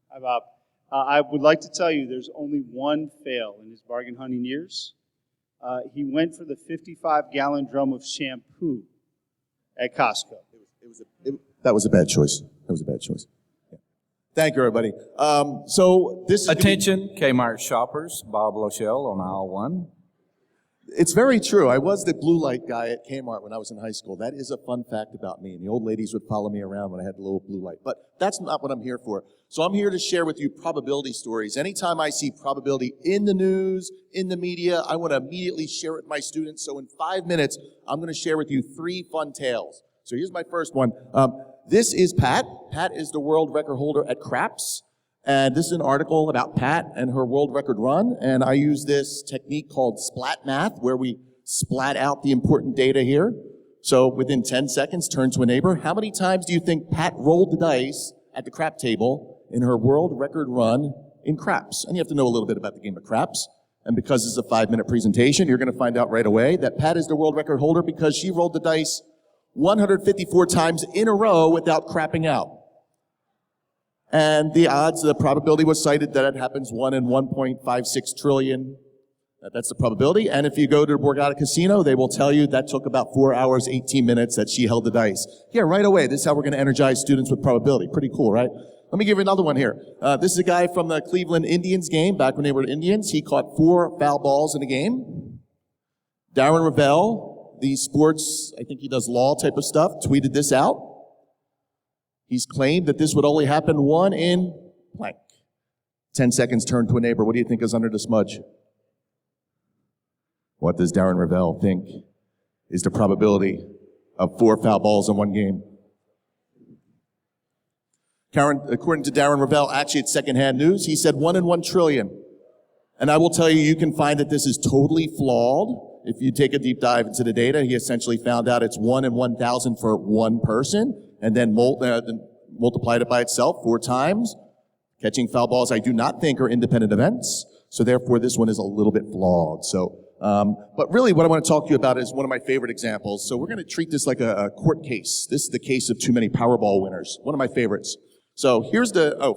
Speaker 1: Hi, Bob. I would like to tell you there's only one fail in his bargain hunting years. He went for the 55-gallon drum of shampoo at Costco.
Speaker 13: That was a bad choice. Yeah. Thank you, everybody. So this is
Speaker 3: Attention, Kmart shoppers. Bob Lochel on aisle 1.
Speaker 13: It's very true. I was the blue light guy at Kmart when I was in high school. That is a fun fact about me. And the old ladies would follow me around when I had the little blue light. But that's not what I'm here for. So I'm here to share with you probability stories. Anytime I see probability in the news, in the media, I want to immediately share it with my students. So in 5 minutes, I'm going to share with you 3 fun tales. So here's my first one. This is Pat. Pat is the world record holder at craps. And this is an article about Pat and her world record run. And I use this technique called splat math, where we splat out the important data here. So within 10 seconds, turn to a neighbor. How many times do you think Pat rolled the dice at the crap table in her world record run in craps? And you have to know a little bit about the game of craps. And because this is a 5-minute presentation, you're going to find out right away that Pat is the world record holder because she rolled the dice 154 times in a row without crapping out. And the odds, the probability was cited that it happens 1 in 1.56 trillion. That's the probability. And if you go to the Borgata Casino, they will tell you that took about 4 hours, 18 minutes that she held the dice. Yeah, right away. This is how we're going to energize students with probability. Pretty cool, right? Let me give you another one here. This is a guy from the Cleveland Indians game, back when they were Indians. He caught 4 foul balls in a game. Darren Ravel, the sports, I think he does law type of stuff, tweeted this out. He's claimed that this would only happen 1 in blank. 10 seconds, turn to a neighbor. What do you think is under the smudge? What does Darren Ravel think is the probability of 4 foul balls in 1 game? According to Darren Ravel, actually it's secondhand news, he said 1 in 1 trillion. And I will tell you, you can find that this is totally flawed. If you take a deep dive into the data, he essentially found out it's 1 in 1,000 for 1 person, and then multiplied it by itself 4 times. Catching foul balls, I do not think, are independent events. So therefore, this one is a little bit flawed. But really what I want to talk to you about is one of my favorite examples. So we're going to treat this like a court case. This is the case of too many Powerball winners. One of my favorites. So here's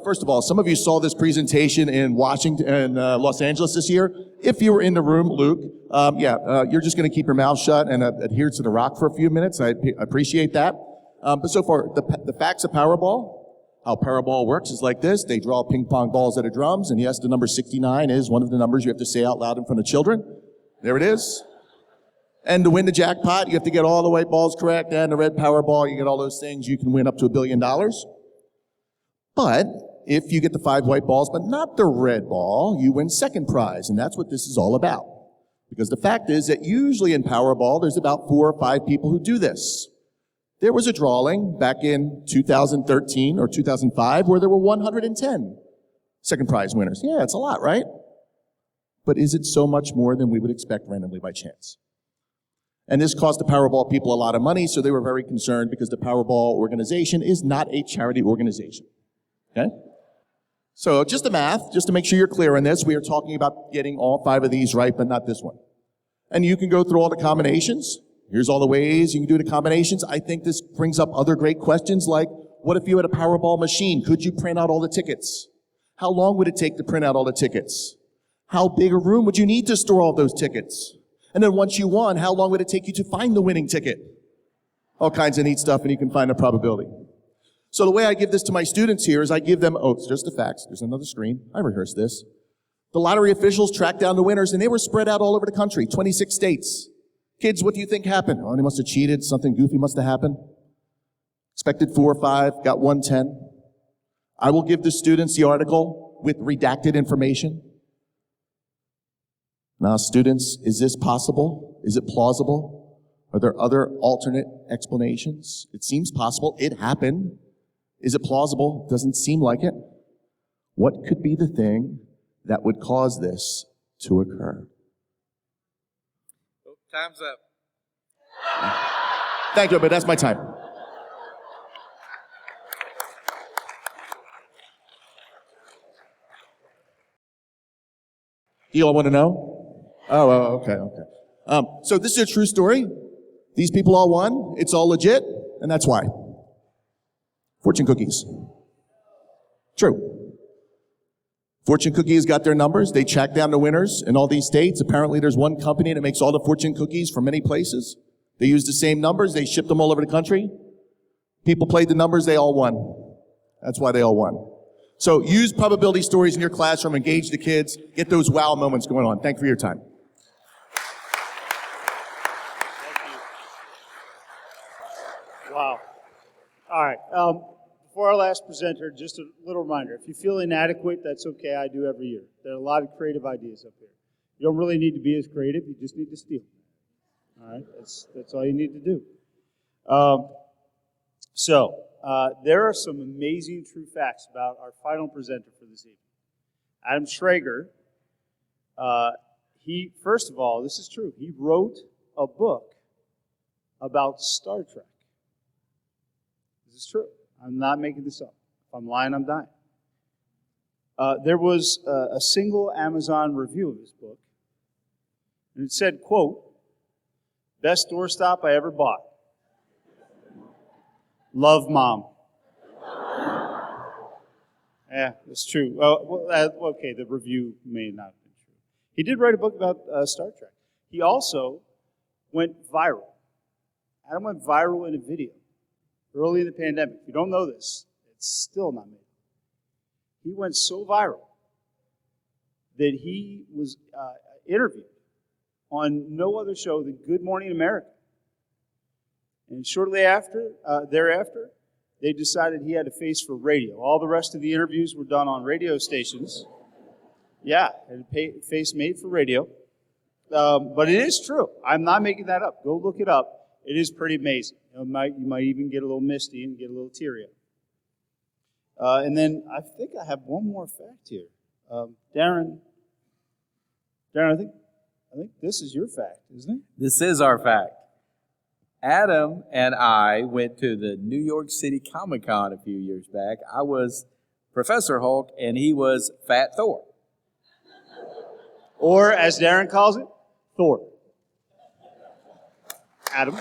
Speaker 13: first of all, some of you saw this presentation in Washington, Los Angeles this year. If you were in the room, Luke, you're just going to keep your mouth shut and adhere to the rock for a few minutes. I appreciate that. But so far, the facts of Powerball, how Powerball works is like this. They draw ping pong balls out of drums, and yes, the number 69 is one of the numbers you have to say out loud in front of children. There it is. And to win the jackpot, you have to get all the white balls correct, and the red Powerball, you get all those things, you can win up to $1 billion. But if you get the 5 white balls, but not the red ball, you win second prize, and that's what this is all about. Because the fact is that usually in Powerball, there's about 4 or 5 people who do this. There was a drawing back in 2013 or 2005 where there were 110 second prize winners. Yeah, it's a lot, right? But is it so much more than we would expect randomly by chance? And this cost the Powerball people a lot of money, so they were very concerned because the Powerball organization is not a charity organization. Okay? So just the math, just to make sure you're clear on this, we are talking about getting all 5 of these right, but not this one. And you can go through all the combinations. Here's all the ways you can do the combinations. I think this brings up other great questions like, what if you had a Powerball machine? Could you print out all the tickets? How long would it take to print out all the tickets? How big a room would you need to store all those tickets? And then once you won, how long would it take you to find the winning ticket? All kinds of neat stuff, and you can find the probability. So the way I give this to my students here is I give them, it's just the facts. There's another screen. I rehearsed this. The lottery officials tracked down the winners, and they were spread out all over the country, 26 states. Kids, what do you think happened? Oh, they must have cheated. Something goofy must have happened. Expected 4 or 5, got 110. I will give the students the article with redacted information. Now, students, is this possible? Is it plausible? Are there other alternate explanations? It seems possible. It happened. Is it plausible? Doesn't seem like it. What could be the thing that would cause this to occur?
Speaker 3: Oh, time's up.
Speaker 13: Thank you, but that's my time. You all want to know? Oh, okay. So this is a true story. These people all won. It's all legit, and that's why. Fortune cookies. True. Fortune cookies got their numbers. They tracked down the winners in all these states. Apparently there's one company that makes all the fortune cookies from many places. They use the same numbers. They ship them all over the country. People played the numbers. They all won. That's why they all won. So use probability stories in your classroom. Engage the kids. Get those wow moments going on. Thank you for your time.
Speaker 1: Wow. All right. Before our last presenter, just a little reminder. If you feel inadequate, that's okay. I do every year. There are a lot of creative ideas up here. You don't really need to be as creative. You just need to steal. All right? That's all you need to do. There are some amazing true facts about our final presenter for this evening. Adam Shrager, first of all, this is true. He wrote a book about Star Trek. This is true. I'm not making this up. If I'm lying, I'm dying. There was a single Amazon review of this book, and it said, quote, "Best doorstop I ever bought. Love, Mom." Yeah, it's true. Okay, the review may not have been true. He did write a book about Star Trek. He also went viral. Adam went viral in a video early in the pandemic. If you don't know this, it's still not made. He went so viral that he was interviewed on no other show than Good Morning America. And shortly thereafter, they decided he had a face for radio. All the rest of the interviews were done on radio stations. Yeah, had a face made for radio. But it is true. I'm not making that up. Go look it up. It is pretty amazing. You might even get a little misty and get a little teary. And then I think I have one more fact here. Darren, I think this is your fact, isn't it?
Speaker 3: This is our fact. Adam and I went to the New York City Comic-Con a few years back. I was Professor Hulk, and he was Fat Thor.
Speaker 1: Or, as Darren calls it, Thor. Adam?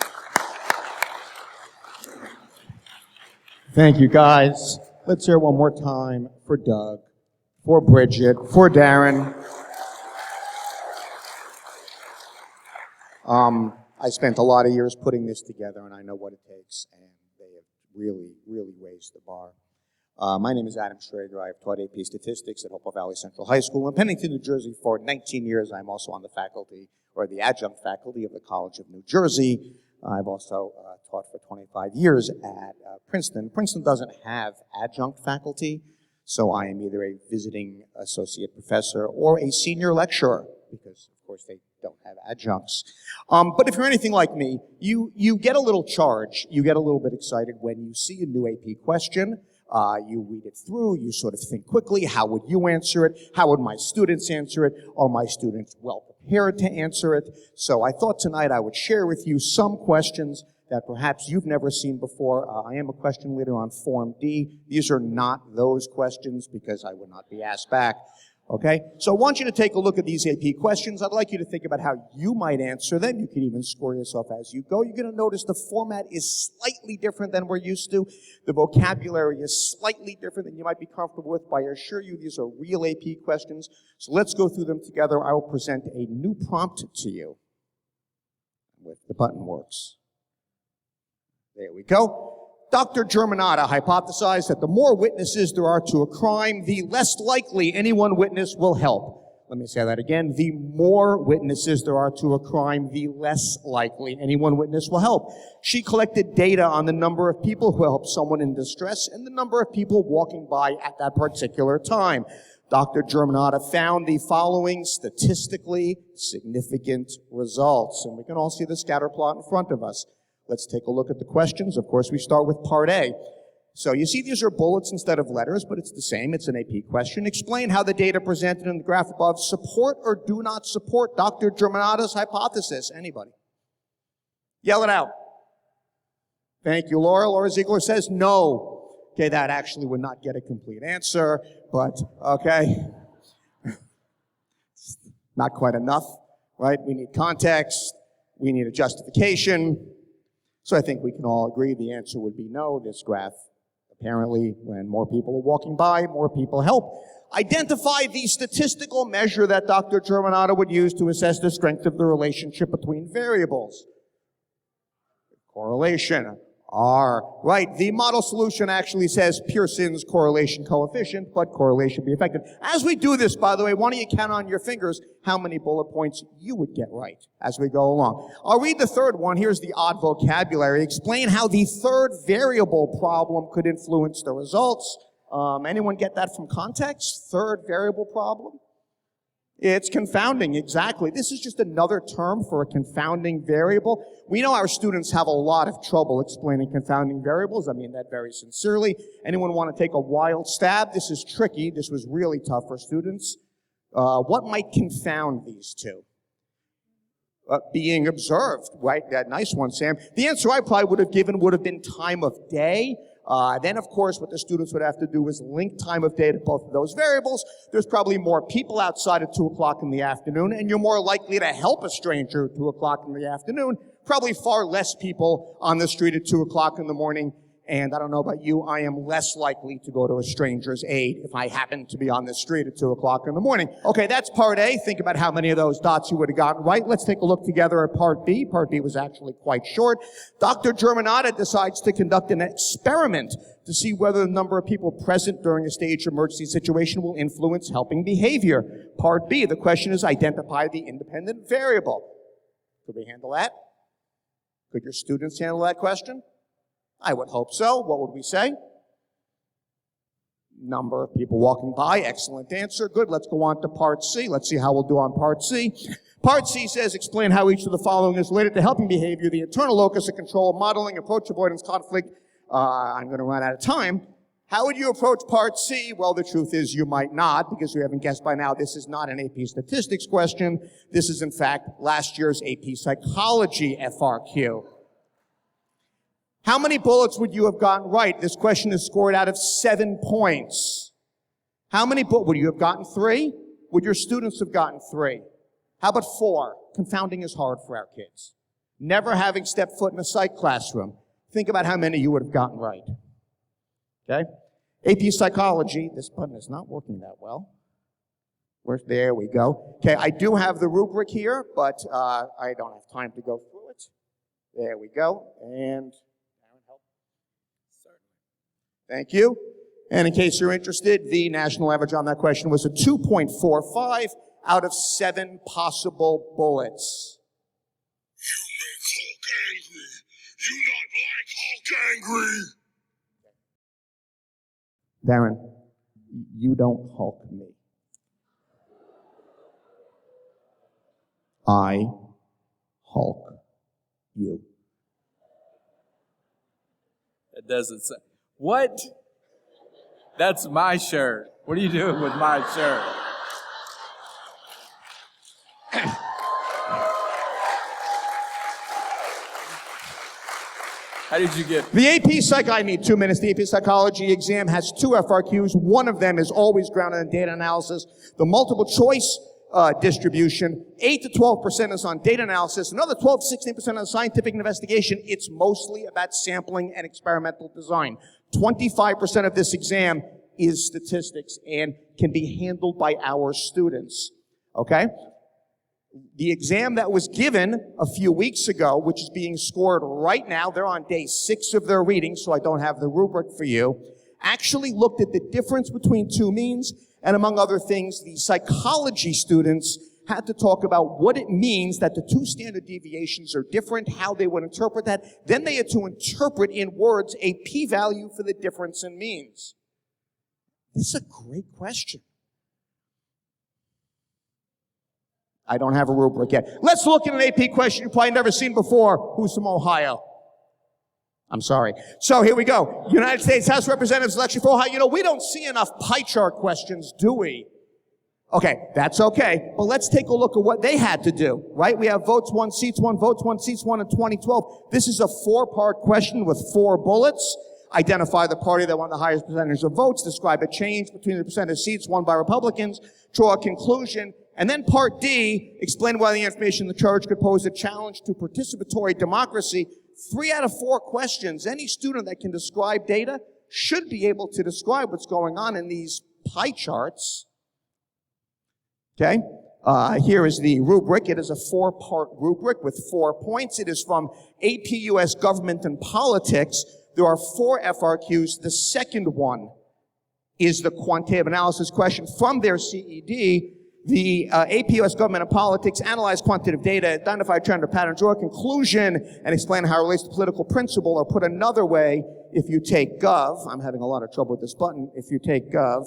Speaker 14: Thank you, guys. Let's hear it one more time for Doug, for Bridget, for Darren. I spent a lot of years putting this together, and I know what it takes, and they have really, really raised the bar. My name is Adam Shrager. I've taught AP Statistics at Hopewell Valley Central High School in Pennington, New Jersey for 19 years. I'm also on the faculty, or the adjunct faculty of the College of New Jersey. I've also taught for 25 years at Princeton. Princeton doesn't have adjunct faculty, so I am either a visiting associate professor or a senior lecturer, because, of course, they don't have adjuncts. But if you're anything like me, you get a little charge, you get a little bit excited when you see a new AP question. You read it through, you sort of think quickly, how would you answer it? How would my students answer it? Are my students well prepared to answer it? So I thought tonight I would share with you some questions that perhaps you've never seen before. I am a question leader on Form D. These are not those questions because I would not be asked back. Okay? So I want you to take a look at these AP questions. I'd like you to think about how you might answer them. You can even score yourself as you go. You're going to notice the format is slightly different than we're used to. The vocabulary is slightly different than you might be comfortable with, but I assure you these are real AP questions. So let's go through them together. I will present a new prompt to you. If the button works. There we go. Dr. Germanata hypothesized that the more witnesses there are to a crime, the less likely any one witness will help. Let me say that again. The more witnesses there are to a crime, the less likely any one witness will help. She collected data on the number of people who helped someone in distress and the number of people walking by at that particular time. Dr. Germanata found the following statistically significant results. And we can all see the scatter plot in front of us. Let's take a look at the questions. Of course, we start with part A. So you see these are bullets instead of letters, but it's the same. It's an AP question. Explain how the data presented in the graph above support or do not support Dr. Germanata's hypothesis. Anybody? Yell it out. Thank you, Laura. Laura Ziegler says no. Okay, that actually would not get a complete answer, but okay. Not quite enough, right? We need context. We need a justification. So I think we can all agree the answer would be no. This graph, apparently, when more people are walking by, more people help. Identify the statistical measure that Dr. Germanata would use to assess the strength of the relationship between variables. Correlation. R. Right. The model solution actually says Pearson's correlation coefficient, but correlation be effective. As we do this, by the way, why don't you count on your fingers how many bullet points you would get right as we go along. I'll read the third one. Here's the odd vocabulary. Explain how the third variable problem could influence the results. Anyone get that from context? Third variable problem? It's confounding, exactly. This is just another term for a confounding variable. We know our students have a lot of trouble explaining confounding variables. I mean that very sincerely. Anyone want to take a wild stab? This is tricky. This was really tough for students. What might confound these two? being observed, right? That nice one, Sam. The answer I probably would have given would have been time of day. Then, of course, what the students would have to do is link time of day to both of those variables. There's probably more people outside at 2 o'clock in the afternoon, and you're more likely to help a stranger at 2 o'clock in the afternoon. Probably far less people on the street at 2 o'clock in the morning. And I don't know about you, I am less likely to go to a stranger's aid if I happen to be on the street at 2 o'clock in the morning. Okay, that's part A. Think about how many of those dots you would have gotten right. Let's take a look together at part B. Part B was actually quite short. Dr. Germanata decides to conduct an experiment to see whether the number of people present during a staged emergency situation will influence helping behavior. Part B, the question is identify the independent variable. Could we handle that? Could your students handle that question? I would hope so. What would we say? Number of people walking by. Excellent answer. Good. Let's go on to part C. Let's see how we'll do on part C. Part C says, explain how each of the following is related to helping behavior, the internal locus of control, modeling, approach, avoidance, conflict. I'm going to run out of time. How would you approach part C? Well, the truth is you might not, because we haven't guessed by now, this is not an AP statistics question. This is, in fact, last year's AP psychology FRQ. How many bullets would you have gotten right? This question is scored out of 7 points. How many would you have gotten 3? Would your students have gotten 3? How about 4? Confounding is hard for our kids. Never having stepped foot in a psych classroom. Think about how many you would have gotten right. Okay? AP psychology. This button is not working that well. There we go. Okay, I do have the rubric here, but I don't have time to go through it. There we go. And thank you. And in case you're interested, the national average on that question was a 2.45 out of 7 possible bullets.
Speaker 9: You make Hulk angry. You not like Hulk angry.
Speaker 14: Darren, you don't Hulk me. I Hulk you.
Speaker 3: It doesn't say. What? That's my shirt. What are you doing with my shirt? How did you get?
Speaker 14: The AP Psych, I need 2 minutes. The AP Psychology exam has 2 FRQs. One of them is always grounded in data analysis. The multiple choice distribution, 8 to 12% is on data analysis. Another 12 to 16% on scientific investigation. It's mostly about sampling and experimental design. 25% of this exam is statistics and can be handled by our students. Okay? The exam that was given a few weeks ago, which is being scored right now, they're on day 6 of their reading, so I don't have the rubric for you, actually looked at the difference between 2 means, and among other things, the psychology students had to talk about what it means that the 2 standard deviations are different, how they would interpret that. Then they had to interpret in words a p-value for the difference in means. This is a great question. I don't have a rubric yet. Let's look at an AP question you've probably never seen before. Who's from Ohio? I'm sorry. So here we go. United States House of Representatives election for Ohio. You know, we don't see enough pie chart questions, do we? Okay, that's okay. But let's take a look at what they had to do, right? We have votes 1, seats 1, votes 1, seats 1 in 2012. This is a 4-part question with 4 bullets. Identify the party that won the highest percentage of votes. Describe a change between the percentage of seats won by Republicans. Draw a conclusion. And then part D, explain why the information in the charge could pose a challenge to participatory democracy. 3 out of 4 questions. Any student that can describe data should be able to describe what's going on in these pie charts. Okay? Here is the rubric. It is a 4-part rubric with 4 points. It is from AP US Government and Politics. There are 4 FRQs. The second one is the quantitative analysis question from their CED. The AP US Government and Politics analyze quantitative data, identify a trend or pattern, draw a conclusion, and explain how it relates to political principle. Or put another way, if you take Gov, I'm having a lot of trouble with this button. If you take Gov,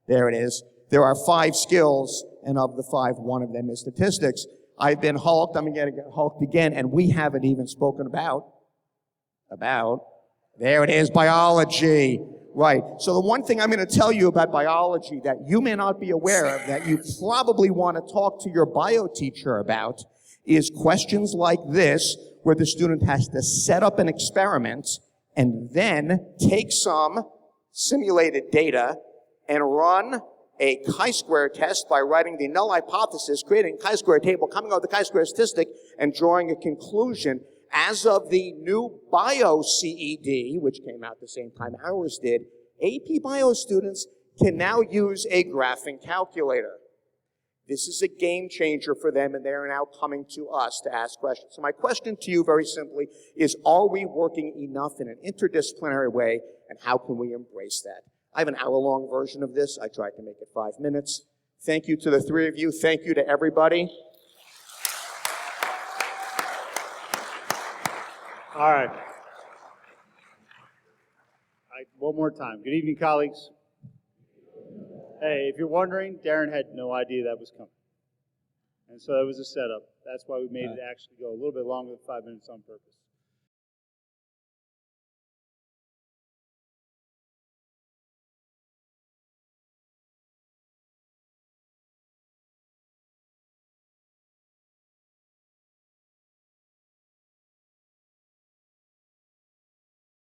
Speaker 14: there it is. There are 5 skills, and of the 5, one of them is statistics. I've been hulked. I'm going to get hulked again, and we haven't even spoken about, there it is, biology. Right. So the one thing I'm going to tell you about biology that you may not be aware of, that you probably want to talk to your bio teacher about, is questions like this, where the student has to set up an experiment and then take some simulated data and run a chi-square test by writing the null hypothesis, creating a chi-square table, coming up with a chi-square statistic, and drawing a conclusion. As of the new Bio CED, which came out the same time ours did, AP Bio students can now use a graphing calculator. This is a game changer for them, and they are now coming to us to ask questions. So my question to you, very simply, is are we working enough in an interdisciplinary way, and how can we embrace that? I have an hour-long version of this. I tried to make it 5 minutes. Thank you to the three of you. Thank you to everybody.
Speaker 1: All right. One more time. Good evening, colleagues. Hey, if you're wondering, Darren had no idea that was coming. And so it was a setup. That's why we made it actually go a little bit longer than 5 minutes on purpose.